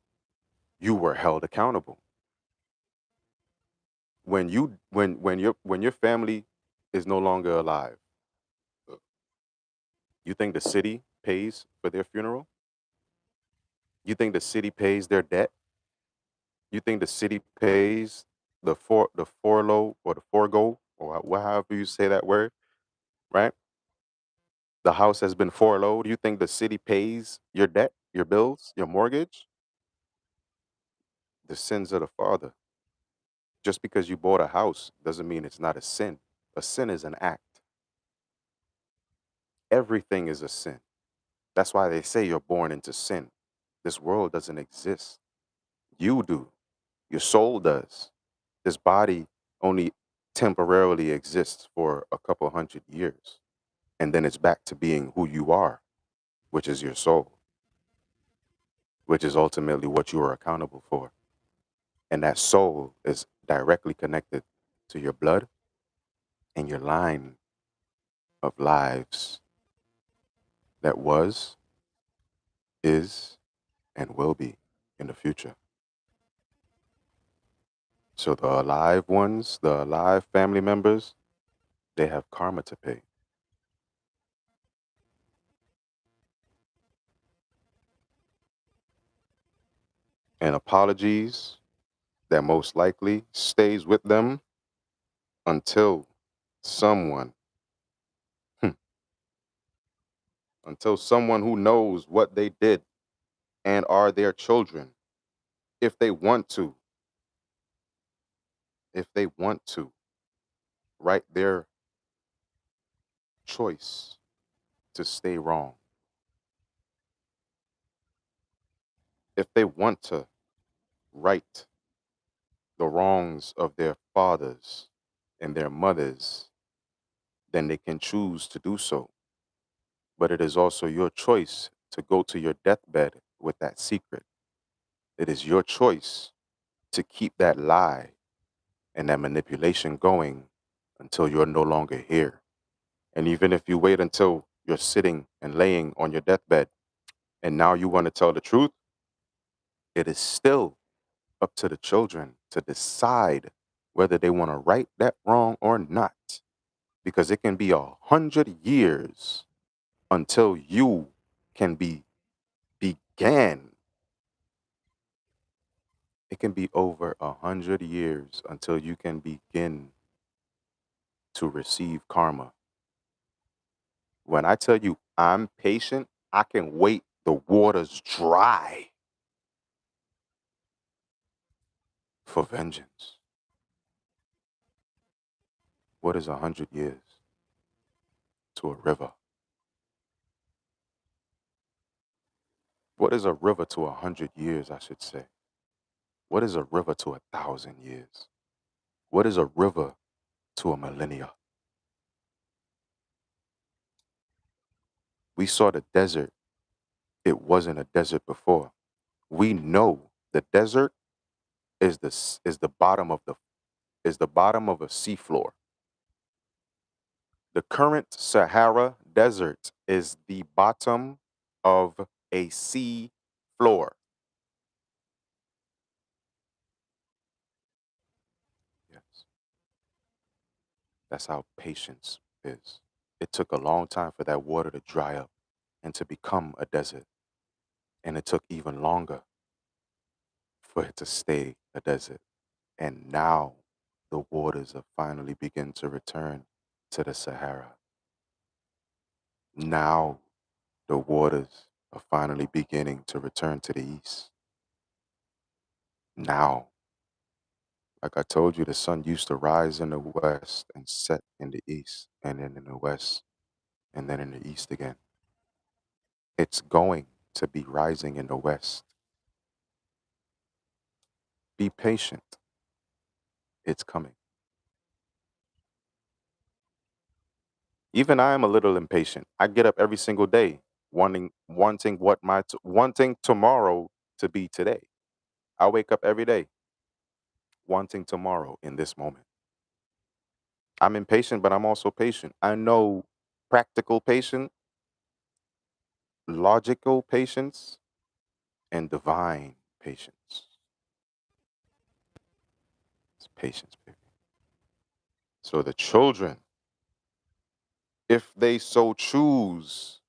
you were held accountable. When your family is no longer alive, you think the city pays for their funeral? You think the city pays their debt? You think the city pays the forlo or the forgo, or however you say that word, right? The house has been foreclosed. You think the city pays your debt, your bills, your mortgage? The sins of the father. Just because you bought a house doesn't mean it's not a sin. A sin is an act. Everything is a sin. That's why they say you're born into sin. This world doesn't exist. You do. Your soul does. This body only temporarily exists for a couple hundred years. And then it's back to being who you are, which is your soul, which is ultimately what you are accountable for. And that soul is directly connected to your blood and your line of lives that was, is, and will be in the future. So the alive ones, the alive family members, they have karma to pay. And apologies that most likely stays with them until someone, hmm, until someone who knows what they did and are their children, if they want to, if they want to, write their choice to stay wrong, if they want to right the wrongs of their fathers and their mothers, then they can choose to do so. But it is also your choice to go to your deathbed with that secret. It is your choice to keep that lie and that manipulation going until you're no longer here. And even if you wait until you're sitting and laying on your deathbed and now you want to tell the truth, it is still up to the children to decide whether they want to right that wrong or not. Because it can be 100 years until you can be began. It can be over 100 years until you can begin to receive karma. When I tell you I'm patient, I can wait the waters dry for vengeance. What is 100 years to a river? What is a river to 100 years, I should say? What is a river to 1,000 years? What is a river to a millennia? We saw the desert. It wasn't a desert before. We know the desert is the bottom of the bottom of a seafloor. The current Sahara Desert is the bottom of a sea floor. Yes, that's how patience is. It took a long time for that water to dry up and to become a desert. And it took even longer for it to stay a desert. And now the waters have finally begun to return to the Sahara. Now the waters are finally beginning to return to the east. Now, like I told you, the sun used to rise in the west and set in the east, and then in the west, and then in the east again. It's going to be rising in the west. Be patient. It's coming. Even I am a little impatient. I get up every single day wanting tomorrow to be today. I wake up every day wanting tomorrow in this moment. I'm impatient, but I'm also patient. I know practical patience, logical patience, and divine patience. It's patience, baby. So the children, if they so choose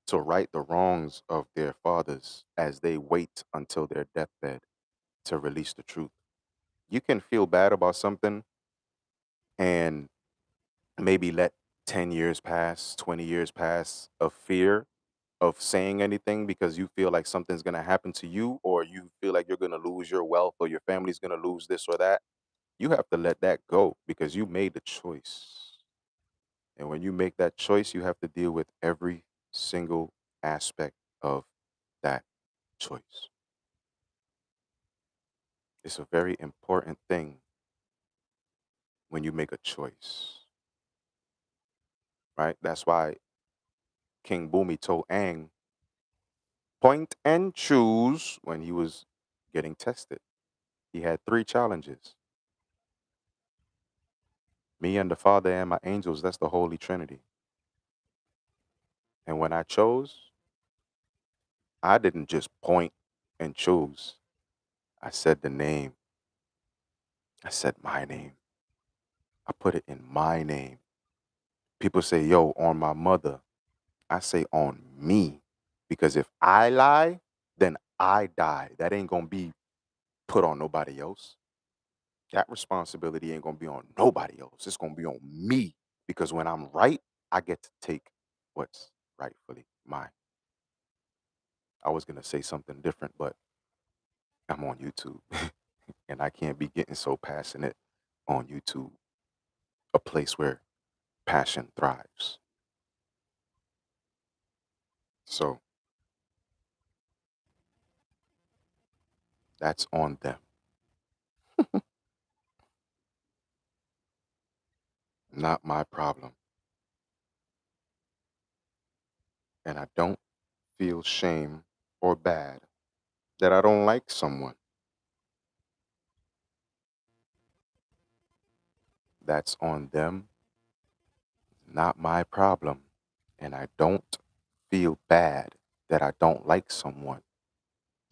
to right the wrongs of their fathers as they wait until their deathbed to release the truth, you can feel bad about something and maybe let 10 years pass, 20 years pass of fear of saying anything because you feel like something's going to happen to you, or you feel like you're going to lose your wealth, or your family's going to lose this or that. You have to let that go because you made the choice. And when you make that choice, you have to deal with every single aspect of that choice. It's a very important thing when you make a choice, right? That's why King Bumi told Aang, point and choose when he was getting tested. He had three challenges: me and the Father and my angels. That's the Holy Trinity. And when I chose, I didn't just point and choose. I said the name. I said my name. I put it in my name. People say, yo, on my mother. I say on me. Because if I lie, then I die. That ain't going to be put on nobody else. That responsibility ain't going to be on nobody else. It's going to be on me. Because when I'm right, I get to take what's rightfully mine. I was going to say something different, but I'm on YouTube. And I can't be getting so passionate on YouTube, a place where passion thrives. So that's on them, not my problem. And I don't feel shame or bad that I don't like someone. That's on them, not my problem. And I don't feel bad that I don't like someone.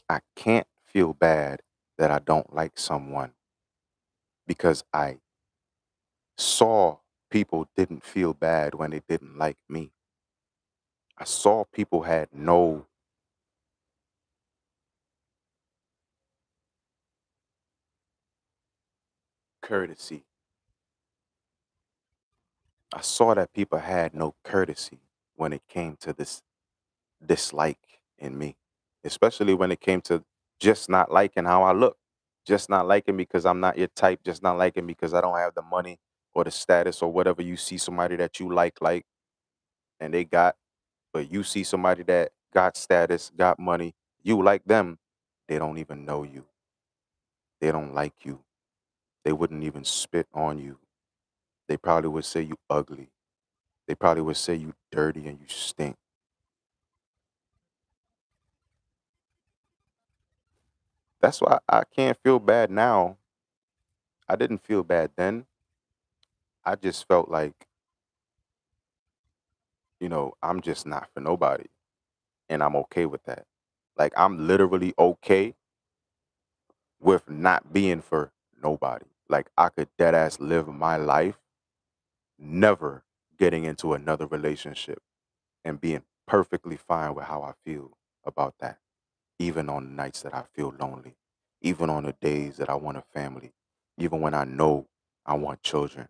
I can't feel bad that I don't like someone because I saw people didn't feel bad when they didn't like me. I saw people had no courtesy. I saw that people had no courtesy when it came to this dislike in me, especially when it came to just not liking how I look, just not liking because I'm not your type, just not liking because I don't have the money or the status or whatever. You see somebody that you like, and they got, but you see somebody that got status, got money, you like them, they don't even know you. They don't like you. They wouldn't even spit on you. They probably would say you ugly. They probably would say you dirty and you stink. That's why I can't feel bad now. I didn't feel bad then. I just felt like, I'm just not for nobody. And I'm okay with that. Like, I'm literally okay with not being for nobody. Like, I could dead ass live my life never getting into another relationship and being perfectly fine with how I feel about that. Even on the nights that I feel lonely, even on the days that I want a family, even when I know I want children,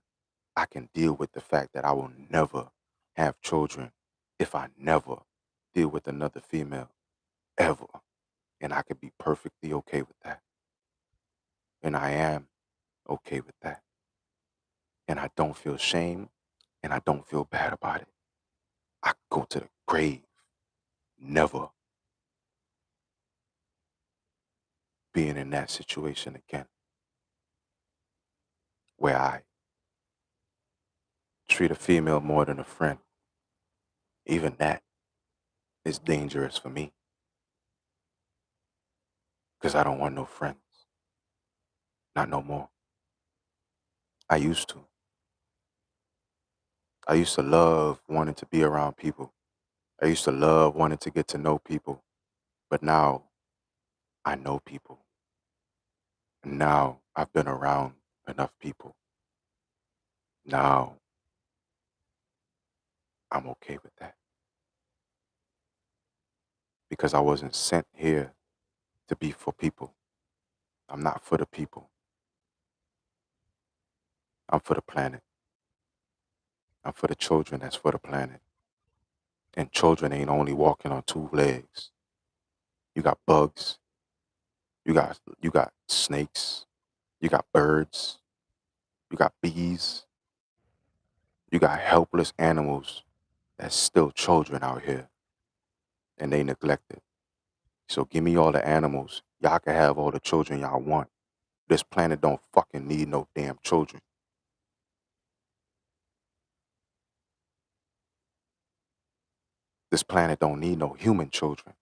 I can deal with the fact that I will never have children if I never deal with another female ever. And I could be perfectly okay with that. And I am okay with that. And I don't feel shame and I don't feel bad about it. I go to the grave never being in that situation again where I treat a female more than a friend. Even that is dangerous for me because I don't want no friends. Not no more. I used to. I used to love wanting to be around people. I used to love wanting to get to know people. But now I know people. And now I've been around enough people. Now I'm okay with that because I wasn't sent here to be for people. I'm not for the people. I'm for the planet. I'm for the children that's for the planet. And children ain't only walking on two legs. You got bugs, you got snakes, you got birds, you got bees, you got helpless animals that's still children out here and they neglected. So give me all the animals. Y'all can have all the children y'all want. This planet don't fucking need no damn children. This planet don't need no human children.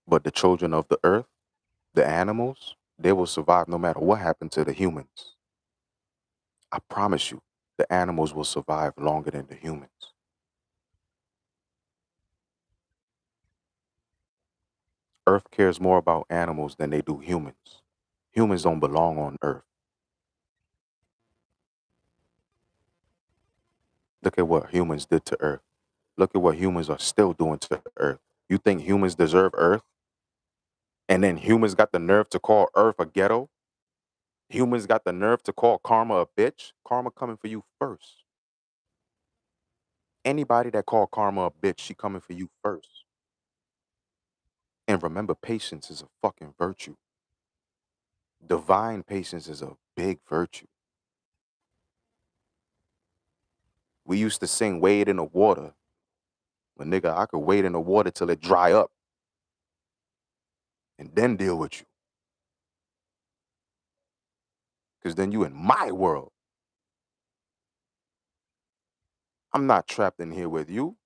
But the children of the earth, the animals, they will survive no matter what happened to the humans. I promise you, the animals will survive longer than the humans. Earth cares more about animals than they do humans. Humans don't belong on Earth. Look at what humans did to Earth. Look at what humans are still doing to Earth. You think humans deserve Earth? And then humans got the nerve to call Earth a ghetto? Humans got the nerve to call karma a bitch? Karma coming for you first. Anybody that call karma a bitch, she coming for you first. And remember, patience is a fucking virtue. Divine patience is a big virtue. We used to sing wade in the water. But nigga, I could wade in the water till it dry up and then deal with you. Cause then you in my world. I'm not trapped in here with you.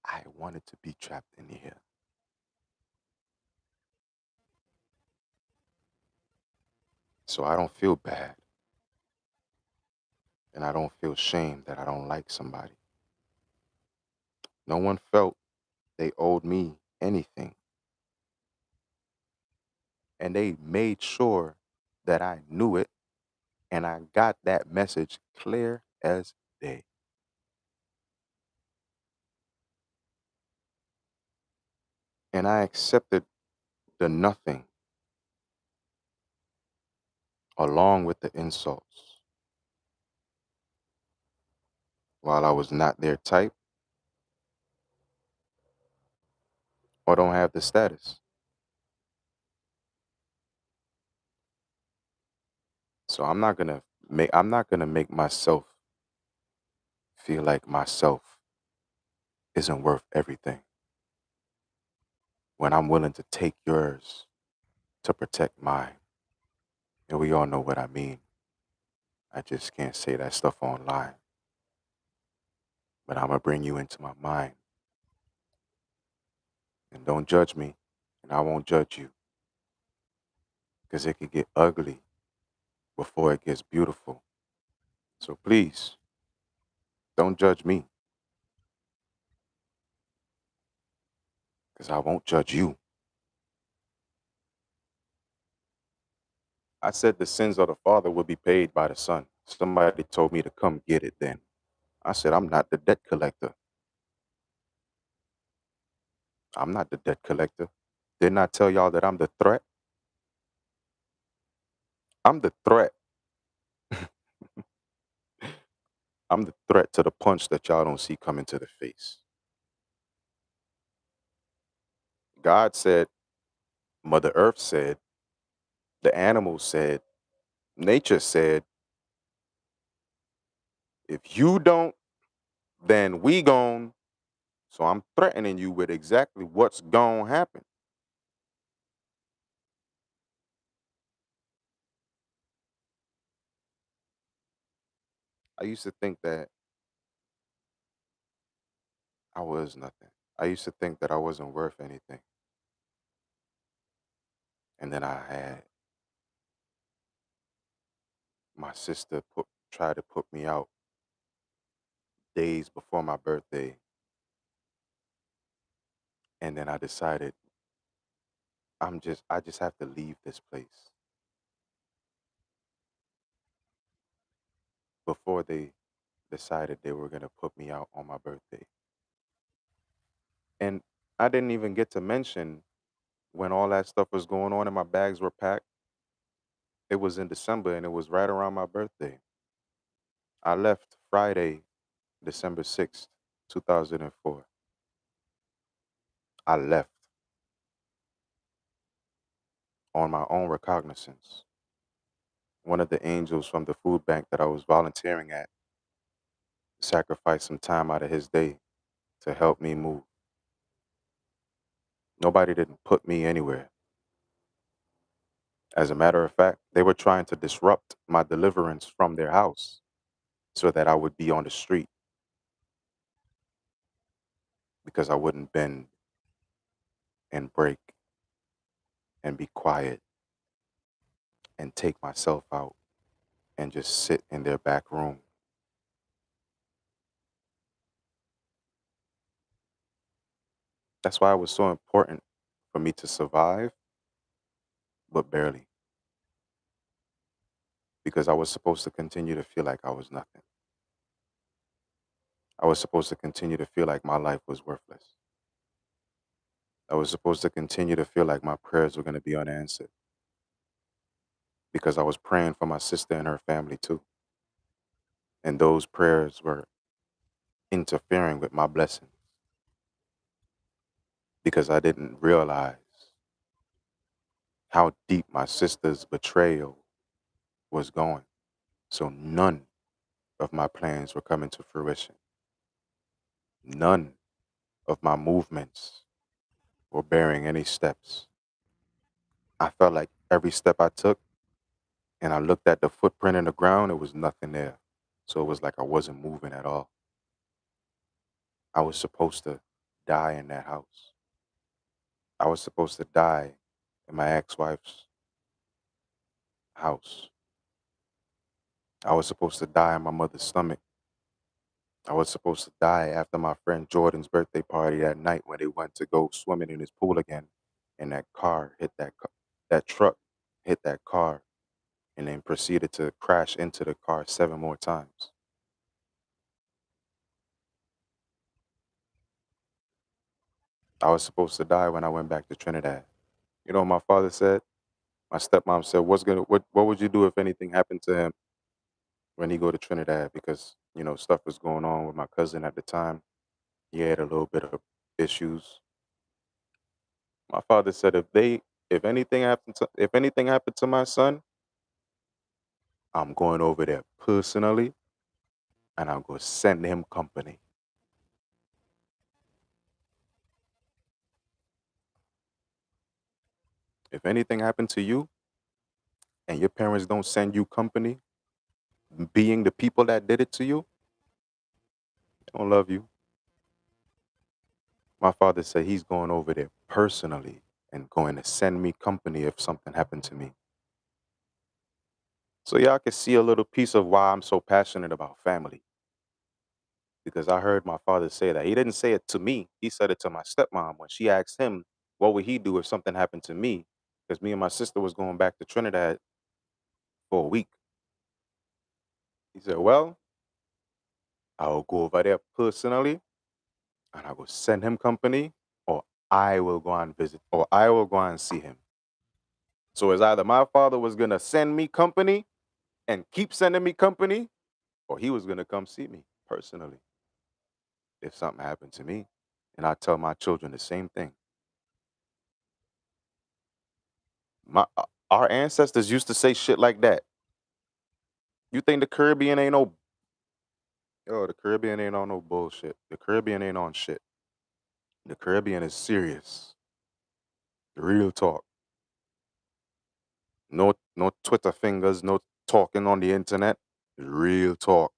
I wanted to be trapped in here. So I don't feel bad. And I don't feel shame that I don't like somebody. No one felt they owed me anything. And they made sure that I knew it and I got that message clear as day. And I accepted the nothing along with the insults while I was not their type or don't have the status. So I'm not gonna make myself feel like myself isn't worth everything when I'm willing to take yours to protect mine. And we all know what I mean. I just can't say that stuff online. But I'm gonna bring you into my mind. And don't judge me, and I won't judge you. Because it could get ugly before it gets beautiful. So please, don't judge me, because I won't judge you. I said the sins of the father will be paid by the son. Somebody told me to come get it then. I said, I'm not the debt collector. I'm not the debt collector. Didn't I tell y'all that I'm the threat? I'm the threat. I'm the threat to the punch that y'all don't see coming to the face. God said, Mother Earth said, the animals said, nature said, if you don't, then we gon'. So I'm threatening you with exactly what's gonna happen. I used to think that I was nothing. I used to think that I wasn't worth anything. And then I had my sister try to put me out days before my birthday. And then I decided I just have to leave this place before they decided they were gonna put me out on my birthday. And I didn't even get to mention when all that stuff was going on and my bags were packed. It was in December and it was right around my birthday. I left Friday, December 6th, 2004. I left on my own recognizance. One of the angels from the food bank that I was volunteering at sacrificed some time out of his day to help me move. Nobody didn't put me anywhere. As a matter of fact, they were trying to disrupt my deliverance from their house so that I would be on the street because I wouldn't bend and break and be quiet and take myself out and just sit in their back room. That's why it was so important for me to survive, but barely, because I was supposed to continue to feel like I was nothing. I was supposed to continue to feel like my life was worthless. I was supposed to continue to feel like my prayers were going to be unanswered because I was praying for my sister and her family too. And those prayers were interfering with my blessing because I didn't realize how deep my sister's betrayal was going. So none of my plans were coming to fruition. None of my movements were bearing any steps. I felt like every step I took and I looked at the footprint in the ground, it was nothing there. So it was like I wasn't moving at all. I was supposed to die in that house. I was supposed to die in my ex-wife's house. I was supposed to die in my mother's stomach. I was supposed to die after my friend Jordan's birthday party that night when they went to go swimming in his pool again, and that car hit that truck hit that car, and then proceeded to crash into the car 7 more times. I was supposed to die when I went back to Trinidad. You know what my father said? My stepmom said, what would you do if anything happened to him when he go to Trinidad? Because, stuff was going on with my cousin at the time. He had a little bit of issues. My father said if anything happened to my son, I'm going over there personally and I'm going to send him company. If anything happened to you and your parents don't send you company, being the people that did it to you, they don't love you. My father said he's going over there personally and going to send me company if something happened to me. So y'all can see a little piece of why I'm so passionate about family. Because I heard my father say that. He didn't say it to me. He said it to my stepmom when she asked him, what would he do if something happened to me? Because me and my sister was going back to Trinidad for a week. He said, well, I'll go over there personally and I will send him company, or I will go and visit, or I will go and see him. So it's either my father was going to send me company and keep sending me company, or he was going to come see me personally if something happened to me. And I tell my children the same thing. Our ancestors used to say shit like that. You think the Caribbean ain't no the Caribbean ain't on no bullshit. The Caribbean ain't on shit. The Caribbean is serious. Real talk. No Twitter fingers, no talking on the internet. Real talk.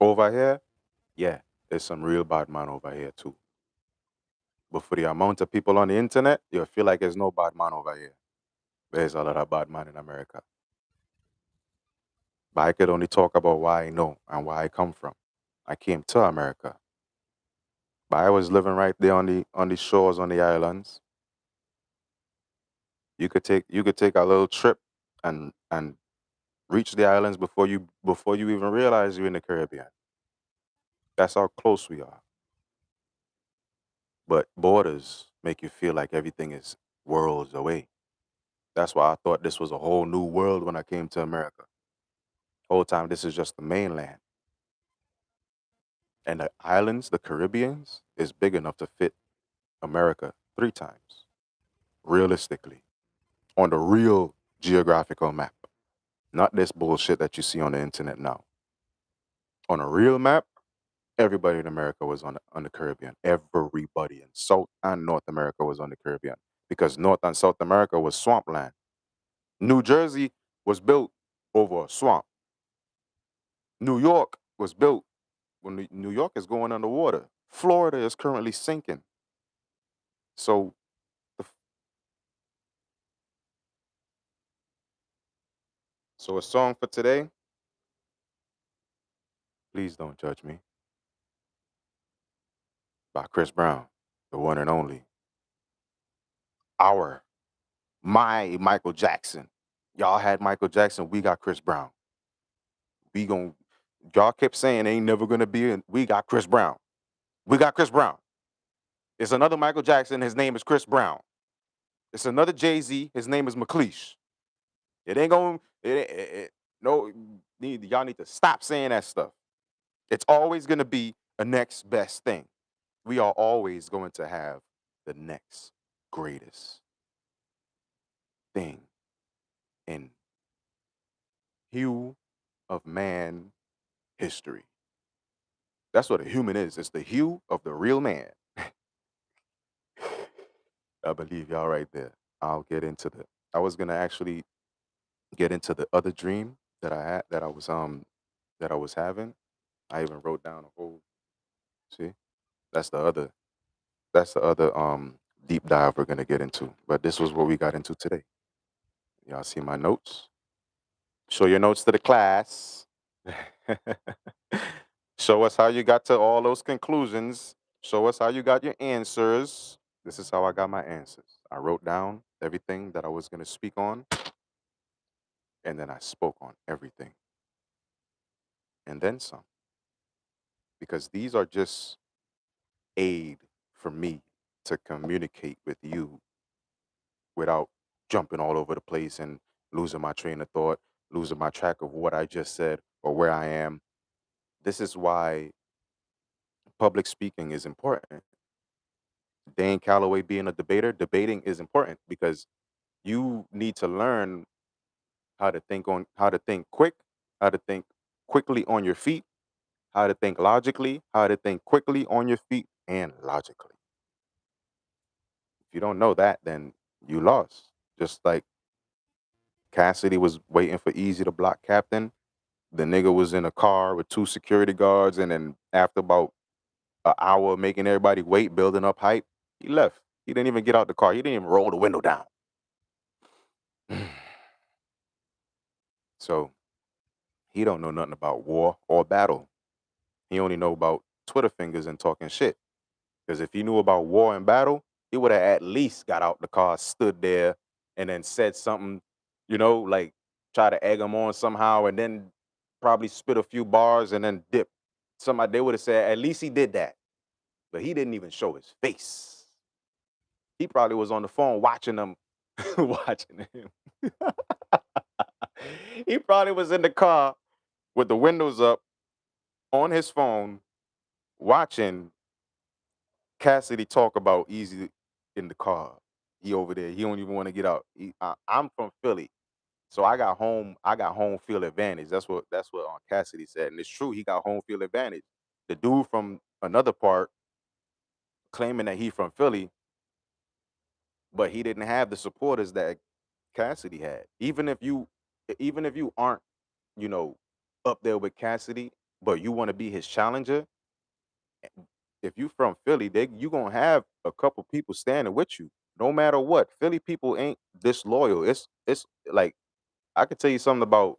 Over here, yeah, there's some real bad man over here too. But for the amount of people on the internet, you feel like there's no bad man over here. There's a lot of bad man in America. But I could only talk about why I know and where I come from. I came to America. But I was living right there on the shores on the islands. You could take a little trip and reach the islands before you even realize you're in the Caribbean. That's how close we are. But borders make you feel like everything is worlds away. That's why I thought this was a whole new world when I came to America. Whole time this is just the mainland. And the islands, the Caribbeans, is big enough to fit America 3 times, realistically, on the real geographical map. Not this bullshit that you see on the internet now. On a real map, everybody in America was on the Caribbean. Everybody in South and North America was on the Caribbean because North and South America was swampland. New Jersey was built over a swamp. New York was built when New York is going underwater. Florida is currently sinking. So, the, so a song for today. Please don't judge me. By Chris Brown, the one and only. Our, my Michael Jackson. Y'all had Michael Jackson. We got Chris Brown. We gon' y'all kept saying ain't never gonna be. We got Chris Brown. We got Chris Brown. It's another Michael Jackson. His name is Chris Brown. It's another Jay-Z. His name is McLeish. It ain't gonna. No, y'all need to stop saying that stuff. It's always gonna be a next best thing. We are always going to have the next greatest thing in hue of man history. That's what a human is. It's the hue of the real man. I believe y'all right there. I'll get into the. I was gonna actually get into the other dream that I had that I was having. I even wrote down a whole. See, that's the other. That's the other deep dive we're gonna get into. But this was what we got into today. Y'all see my notes? Show your notes to the class. Show us how you got to all those conclusions. Show us how you got your answers. This is how I got my answers. I wrote down everything that I was going to speak on, and then I spoke on everything, and then some, because these are just aid for me to communicate with you without jumping all over the place and losing my train of thought, losing my track of what I just said or where I am. This is why public speaking is important. Dane Calloway being a debater, debating is important because you need to learn how to think quick, how to think quickly on your feet, how to think logically, how to think quickly on your feet and logically. If you don't know that, then you lost. Just like Cassidy was waiting for Easy to block Captain. The nigga was in a car with 2 security guards, and then after about an hour of making everybody wait, building up hype, he left. He didn't even get out the car. He didn't even roll the window down. So he don't know nothing about war or battle. He only know about Twitter fingers and talking shit. Because if he knew about war and battle, he would have at least got out the car, stood there, and then said something, like try to egg him on somehow, and then probably spit a few bars and then dip. Somebody they would have said, at least he did that. But he didn't even show his face. He probably was on the phone watching them, watching him. He probably was in the car with the windows up on his phone watching Cassidy talk about Easy in the car. He over there. He don't even want to get out. I'm from Philly, so I got home. I got home field advantage. That's what Cassidy said, and it's true. He got home field advantage. The dude from another part claiming that he from Philly, but he didn't have the supporters that Cassidy had. Even if you aren't, you know, up there with Cassidy, but you want to be his challenger, if you from Philly, you gonna have a couple people standing with you, no matter what. Philly people ain't disloyal. It's like I could tell you something about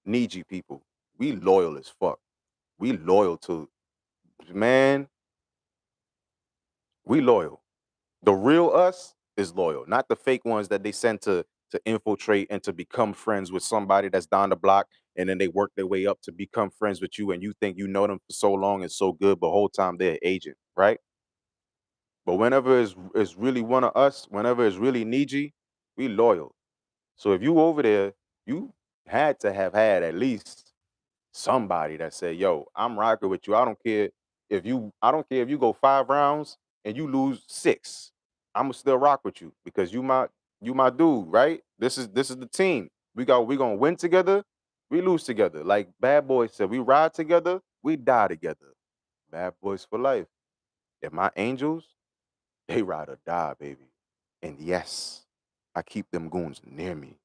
Niji people. We loyal as fuck. We loyal to man. We loyal. The real us is loyal, not the fake ones that they send to infiltrate and to become friends with somebody that's down the block, and then they work their way up to become friends with you, and you think you know them for so long and so good, but whole time they're an agent, right? But whenever it's really one of us, whenever it's really Niji, we loyal. So if you over there, you had to have had at least somebody that said, "Yo, I'm rocking with you. I don't care if you go 5 rounds and you lose 6. I'ma still rock with you because you my dude, right? This is the team. We gonna win together, we lose together. Like Bad Boy said, we ride together, we die together. Bad boys for life. And my angels, they ride or die, baby. And yes, I keep them goons near me.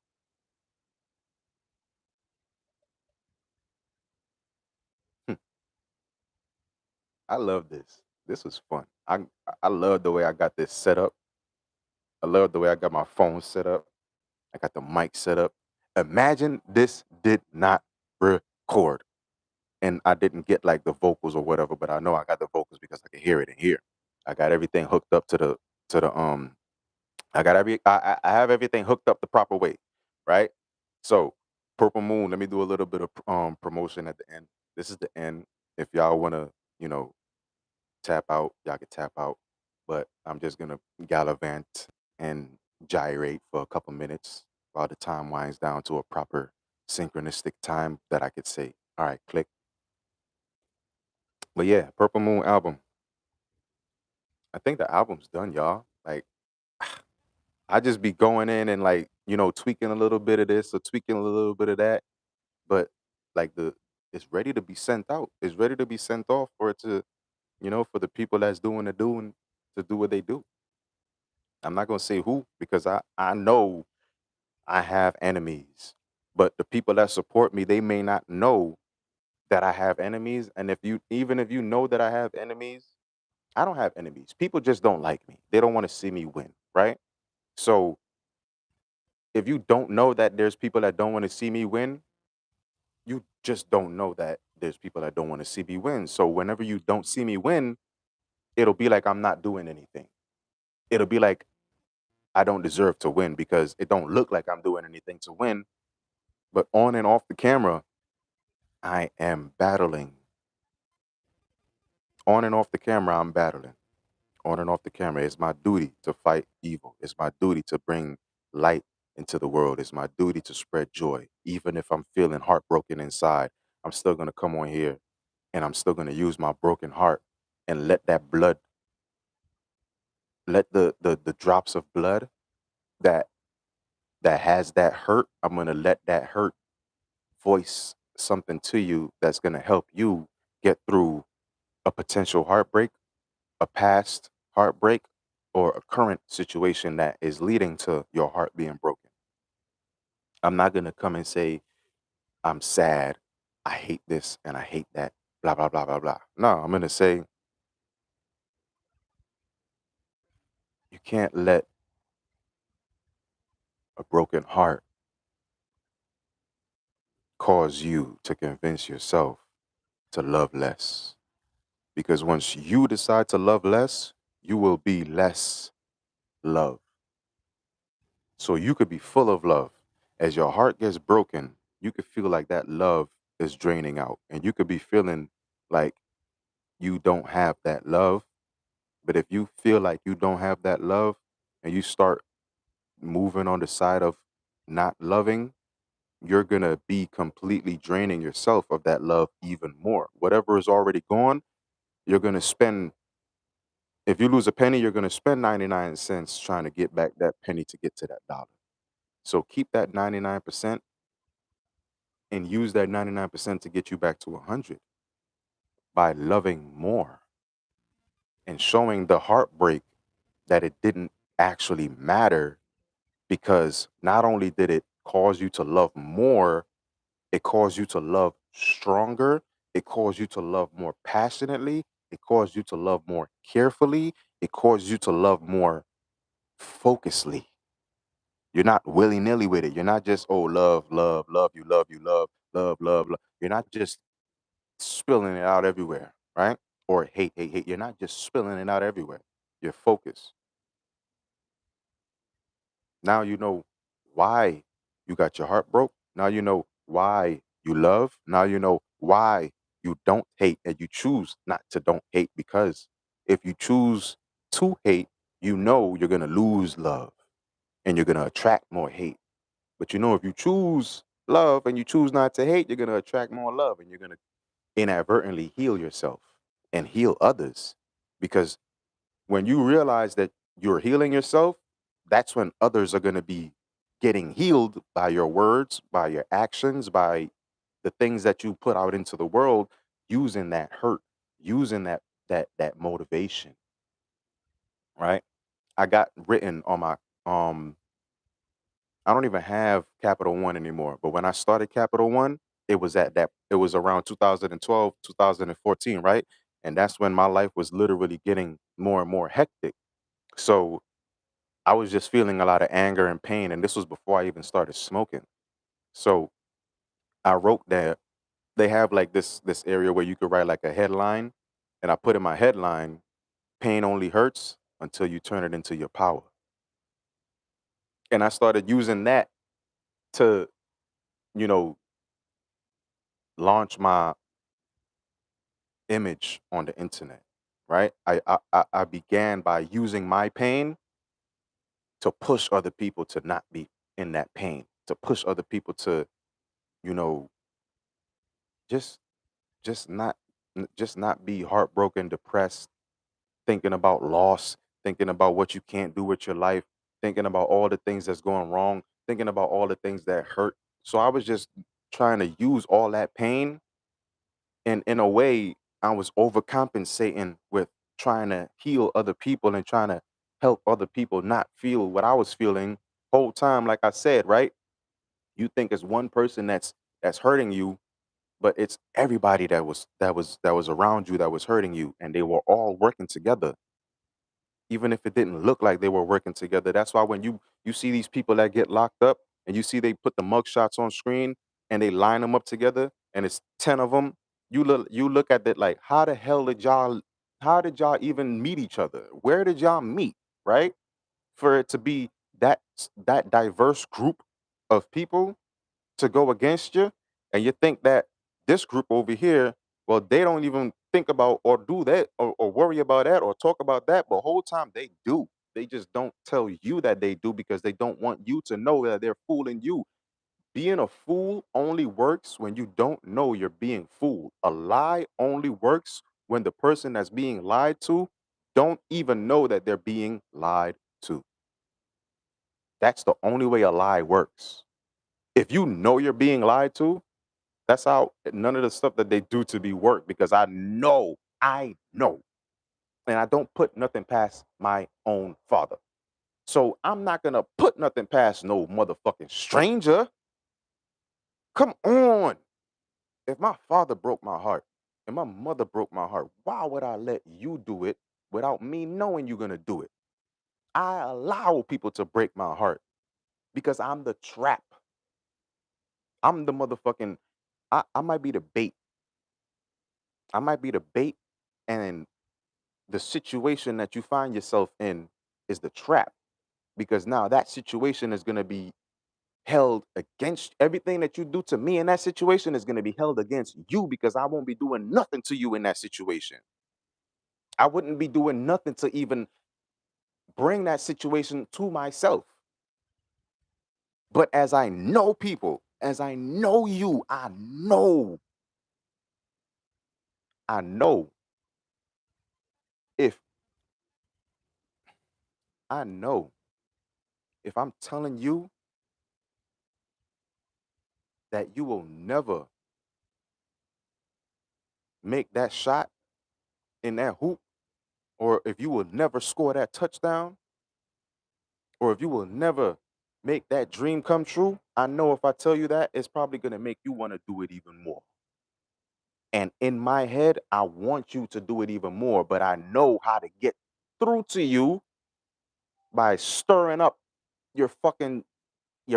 I love this. This was fun. I love the way I got this set up. I love the way I got my phone set up. I got the mic set up. Imagine this did not record and I didn't get like the vocals or whatever, but I know I got the vocals because I can hear it in here. I got everything hooked up to the I have everything hooked up the proper way, right? So Purple Moon, let me do a little bit of promotion at the end. This is the end. If y'all wanna, you know, tap out, y'all can tap out. But I'm just gonna gallivant and gyrate for a couple minutes while the time winds down to a proper synchronistic time that I could say, all right, click. But yeah, Purple Moon album. I think the album's done, y'all. Like I just be going in and like, tweaking a little bit of this or tweaking a little bit of that. But like it's ready to be sent out. It's ready to be sent off for it to, for the people that's doing the doing to do what they do. I'm not gonna say who because I know I have enemies, but the people that support me, they may not know that I have enemies. And even if you know that I have enemies, I don't have enemies. People just don't like me. They don't want to see me win, right? So if you don't know that there's people that don't want to see me win, you just don't know that there's people that don't want to see me win. So whenever you don't see me win, it'll be like I'm not doing anything. It'll be like I don't deserve to win because it don't look like I'm doing anything to win. But on and off the camera, I am battling. On and off the camera, I'm battling. On and off the camera, it's my duty to fight evil. It's my duty to bring light into the world. It's my duty to spread joy. Even if I'm feeling heartbroken inside, I'm still going to come on here and I'm still going to use my broken heart and let that blood, let the drops of blood that has that hurt, I'm going to let that hurt voice something to you that's going to help you get through a potential heartbreak, a past heartbreak, or a current situation that is leading to your heart being broken. I'm not going to come and say, I'm sad, I hate this, and I hate that, blah, blah, blah, blah, blah. No, I'm going to say, you can't let a broken heart cause you to convince yourself to love less. Because once you decide to love less, you will be less love. So you could be full of love. As your heart gets broken, you could feel like that love is draining out. And you could be feeling like you don't have that love. But if you feel like you don't have that love and you start moving on the side of not loving, you're going to be completely draining yourself of that love even more. Whatever is already gone, you're going to spend, if you lose a penny, you're going to spend 99 cents trying to get back that penny to get to that dollar. So keep that 99% and use that 99% to get you back to 100 by loving more and showing the heartbreak that it didn't actually matter because not only did it cause you to love more, it caused you to love stronger, it caused you to love more passionately, it caused you to love more carefully, it caused you to love more focusedly. You're not willy nilly with it. You're not just, oh, love, love, love you, love you, love, love, love. You're not just spilling it out everywhere, right? Or hate, hate, hate. You're not just spilling it out everywhere. You're focused. Now you know why you got your heart broke. Now you know why you love. Now you know why you don't hate and you choose not to don't hate because if you choose to hate, you know you're going to lose love and you're going to attract more hate. But you know, if you choose love and you choose not to hate, you're going to attract more love and you're going to inadvertently heal yourself and heal others. Because when you realize that you're healing yourself, that's when others are going to be getting healed by your words, by your actions, by the things that you put out into the world, using that hurt, using that motivation, right? I got written on my um I don't even have Capital One anymore, but when I started Capital One, it was around 2012, 2014, right? And that's when my life was literally getting more and more hectic. So I was just feeling a lot of anger and pain, and this was before I even started smoking. So I wrote that they have like this area where you could write like a headline, and I put in my headline, "Pain only hurts until you turn it into your power." And I started using that to, you know, launch my image on the internet, right? I began by using my pain to push other people to not be in that pain, to push other people to, you know, just just not just not be heartbroken, depressed, thinking about loss, thinking about what you can't do with your life, thinking about all the things that's going wrong, thinking about all the things that hurt. So I was just trying to use all that pain, and in a way I was overcompensating with trying to heal other people and trying to help other people not feel what I was feeling whole time. Like I said, right? You think it's one person that's hurting you, but it's everybody that was around you that was hurting you, and they were all working together, even if it didn't look like they were working together. That's why when you see these people that get locked up and you see they put the mug shots on screen and they line them up together and it's 10 of them, you look at that like, how did y'all even meet each other? Where did y'all meet, right? For it to be that diverse group of people to go against you, and you think that this group over here, well, they don't even think about or do that or worry about that or talk about that, but whole time they do. They just don't tell you that they do because they don't want you to know that they're fooling you. Being a fool only works when you don't know you're being fooled. A lie only works when the person that's being lied to don't even know that they're being lied to. That's the only way a lie works. If you know you're being lied to, that's how none of the stuff that they do to be work, because I know, and I don't put nothing past my own father. So I'm not gonna put nothing past no motherfucking stranger. Come on. If my father broke my heart and my mother broke my heart, why would I let you do it without me knowing you're gonna do it? I allow people to break my heart because I'm the trap. I'm the motherfucking I might be the bait. I might be the bait, and the situation that you find yourself in is the trap, because now that situation is going to be held against everything that you do to me in that situation is going to be held against you, because I won't be doing nothing to you in that situation. I wouldn't be doing nothing to even bring that situation to myself. But as I know people, as I know you, I know if I know if I'm telling you that you will never make that shot in that hoop, or if you will never score that touchdown, or if you will never make that dream come true, I know if I tell you that, it's probably going to make you want to do it even more. And in my head, I want you to do it even more, but I know how to get through to you by stirring up your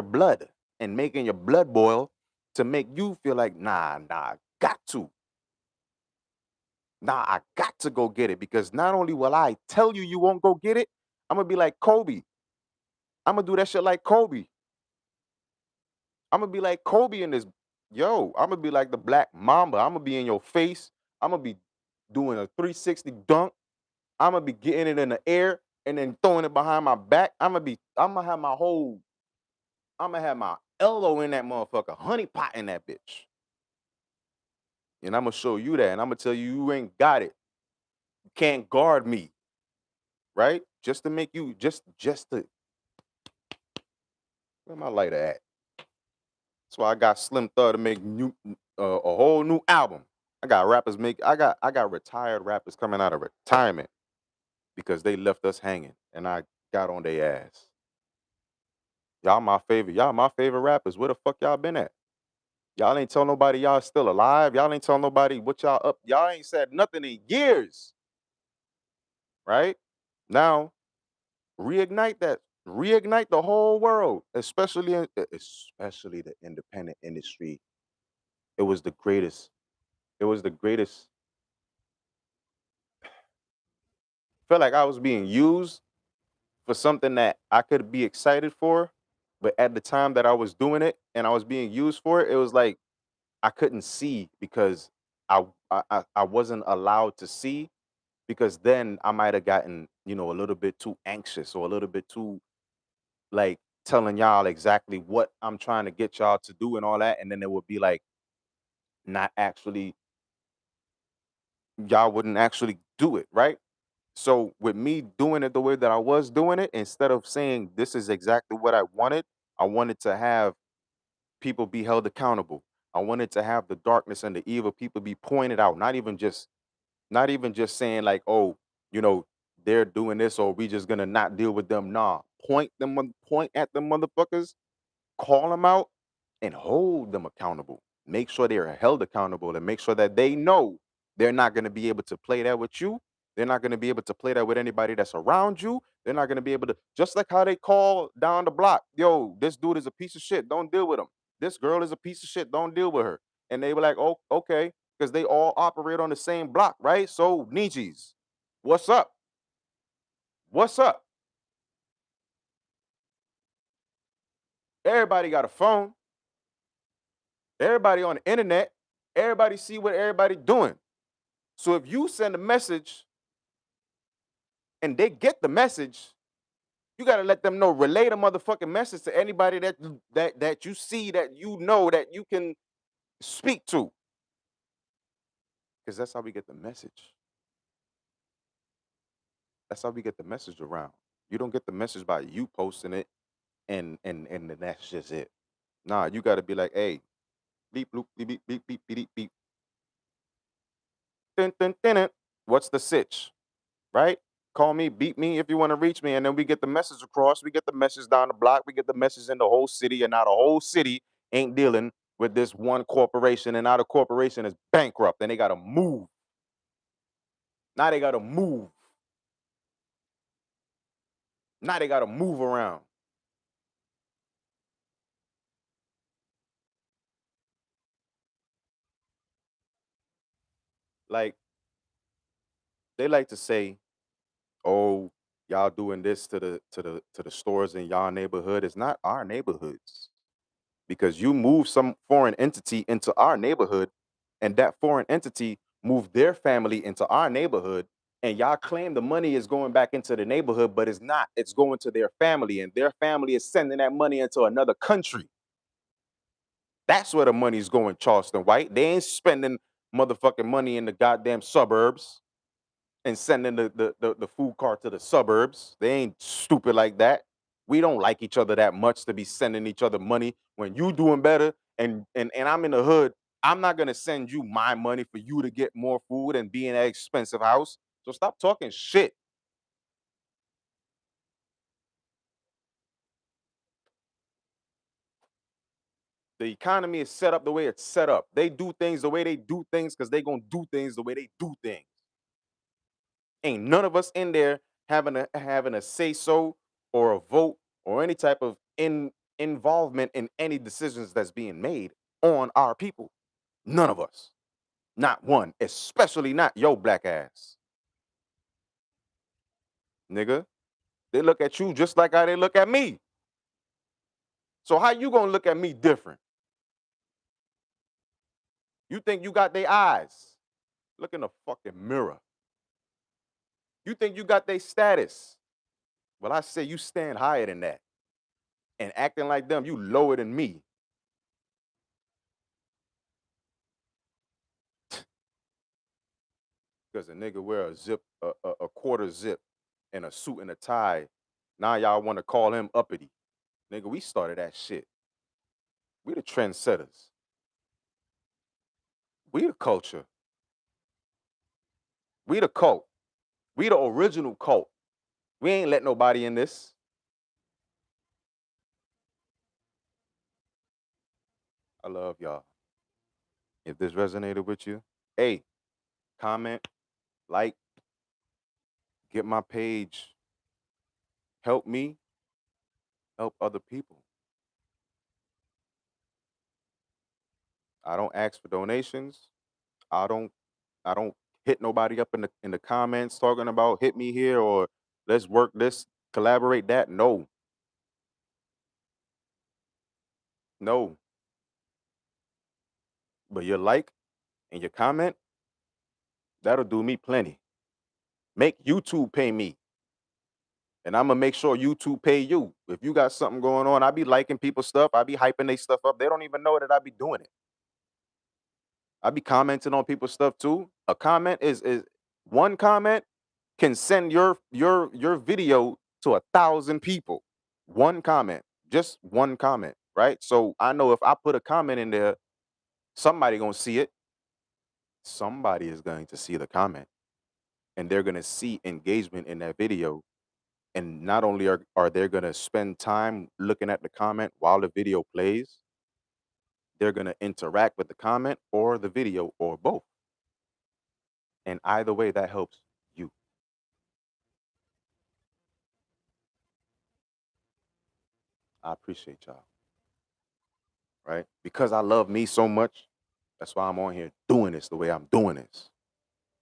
blood and making your blood boil to make you feel like, nah, got to. Nah, I got to go get it, because not only will I tell you you won't go get it, I'm going to be like Kobe. I'm gonna do that shit like Kobe. I'm gonna be like Kobe in this. Yo, I'm gonna be like the Black Mamba. I'm gonna be in your face. I'm gonna be doing a 360 dunk. I'm gonna be getting it in the air and then throwing it behind my back. I'm gonna have my elbow in that motherfucker, honey pot in that bitch. And I'm gonna show you that, and I'm gonna tell you you ain't got it. You can't guard me, right? Just to make you just to where my lighter at? That's why I got Slim Thug to make a whole new album. I got retired rappers coming out of retirement because they left us hanging, and I got on their ass. Y'all my favorite rappers. Where the fuck y'all been at? Y'all ain't tell nobody y'all still alive. Y'all ain't tell nobody what y'all up. Y'all ain't said nothing in years, right? Now, reignite that. Reignite the whole world, especially the independent industry. It was the greatest. It was the greatest. Felt like I was being used for something that I could be excited for, but at the time that I was doing it and I was being used for it, it was like I couldn't see because I wasn't allowed to see because then I might have gotten, a little bit too anxious or a little bit too like telling y'all exactly what I'm trying to get y'all to do and all that. And then it would be like not actually, y'all wouldn't actually do it, right? So with me doing it the way that I was doing it, instead of saying this is exactly what I wanted to have people be held accountable. I wanted to have the darkness and the evil people be pointed out, not even just saying like, oh, you know, they're doing this or we just gonna not deal with them. Nah, point at them motherfuckers, call them out, and hold them accountable. Make sure they are held accountable and make sure that they know they're not gonna be able to play that with you. They're not gonna be able to play that with anybody that's around you. They're not gonna be able to, just like how they call down the block, yo, this dude is a piece of shit. Don't deal with him. This girl is a piece of shit. Don't deal with her. And they were like, oh, okay, because they all operate on the same block, right? So, Nijis, what's up? What's up? Everybody got a phone. Everybody on the internet. Everybody see what everybody doing. So if you send a message and they get the message, you gotta let them know. Relay the motherfucking message to anybody that you see that you know that you can speak to, because that's how we get the message. That's how we get the message around. You don't get the message by you posting it and then that's just it. Nah, you gotta be like, hey, beep bloop beep beep beep beep beep beep. Dun, dun, dun, dun. What's the sitch? Right? Call me, beat me if you want to reach me, and then we get the message across. We get the message down the block. We get the message in the whole city, and now the whole city ain't dealing with this one corporation, and now the corporation is bankrupt, and they got to move. Now they got to move. Now they got to move around. Like they like to say, "Oh, y'all doing this to the stores in y'all neighborhood." It's not our neighborhoods. Because you move some foreign entity into our neighborhood and that foreign entity moved their family into our neighborhood and y'all claim the money is going back into the neighborhood, but it's not. It's going to their family and their family is sending that money into another country. That's where the money's going, Charleston White. They ain't spending motherfucking money in the goddamn suburbs and sending the food cart to the suburbs. They ain't stupid like that. We don't like each other that much to be sending each other money when you doing better and I'm in the hood. I'm not gonna send you my money for you to get more food and be in an expensive house. So stop talking shit. The economy is set up the way it's set up. They do things the way they do things because they gonna do things the way they do things. Ain't none of us in there having a say so or a vote or any type of involvement in any decisions that's being made on our people. None of us. Not one, especially not your black ass. Nigga, they look at you just like how they look at me. So how you gonna look at me different? You think you got their eyes? Look in the fucking mirror. You think you got their status. Well, I say you stand higher than that. And acting like them, you lower than me. Because a nigga wear a quarter zip and a suit and a tie. Now y'all want to call him uppity. Nigga, we started that shit. We the trendsetters. We the culture. We the cult. We the original cult. We ain't let nobody in this. I love y'all. If this resonated with you, hey, comment, like, get my page. Help me, help other people. I don't ask for donations. I don't I don't hit nobody up in the comments talking about hit me here or let's work this, collaborate that. No. No. But your like and your comment, that'll do me plenty. Make YouTube pay me. And I'm gonna make sure YouTube pay you. If you got something going on, I be liking people's stuff. I be hyping their stuff up. They don't even know that I be doing it. I be commenting on people's stuff too. A comment is one comment can send your video to 1,000 people. One comment, just one comment, right? So I know if I put a comment in there, somebody gonna see it. Somebody is going to see the comment, and they're gonna see engagement in that video. And not only are they gonna spend time looking at the comment while the video plays, they're gonna interact with the comment or the video or both. And either way, that helps you. I appreciate y'all, right? Because I love me so much, that's why I'm on here doing this the way I'm doing this.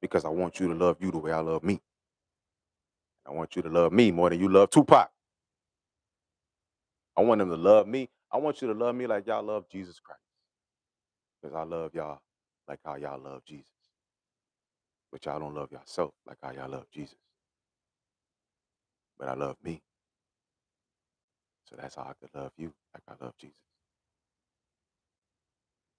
Because I want you to love you the way I love me. I want you to love me more than you love Tupac. I want them to love me. I want you to love me like y'all love Jesus Christ. Because I love y'all like how y'all love Jesus. But y'all don't love yourself like how y'all love Jesus. But I love me. So that's how I could love you like I love Jesus.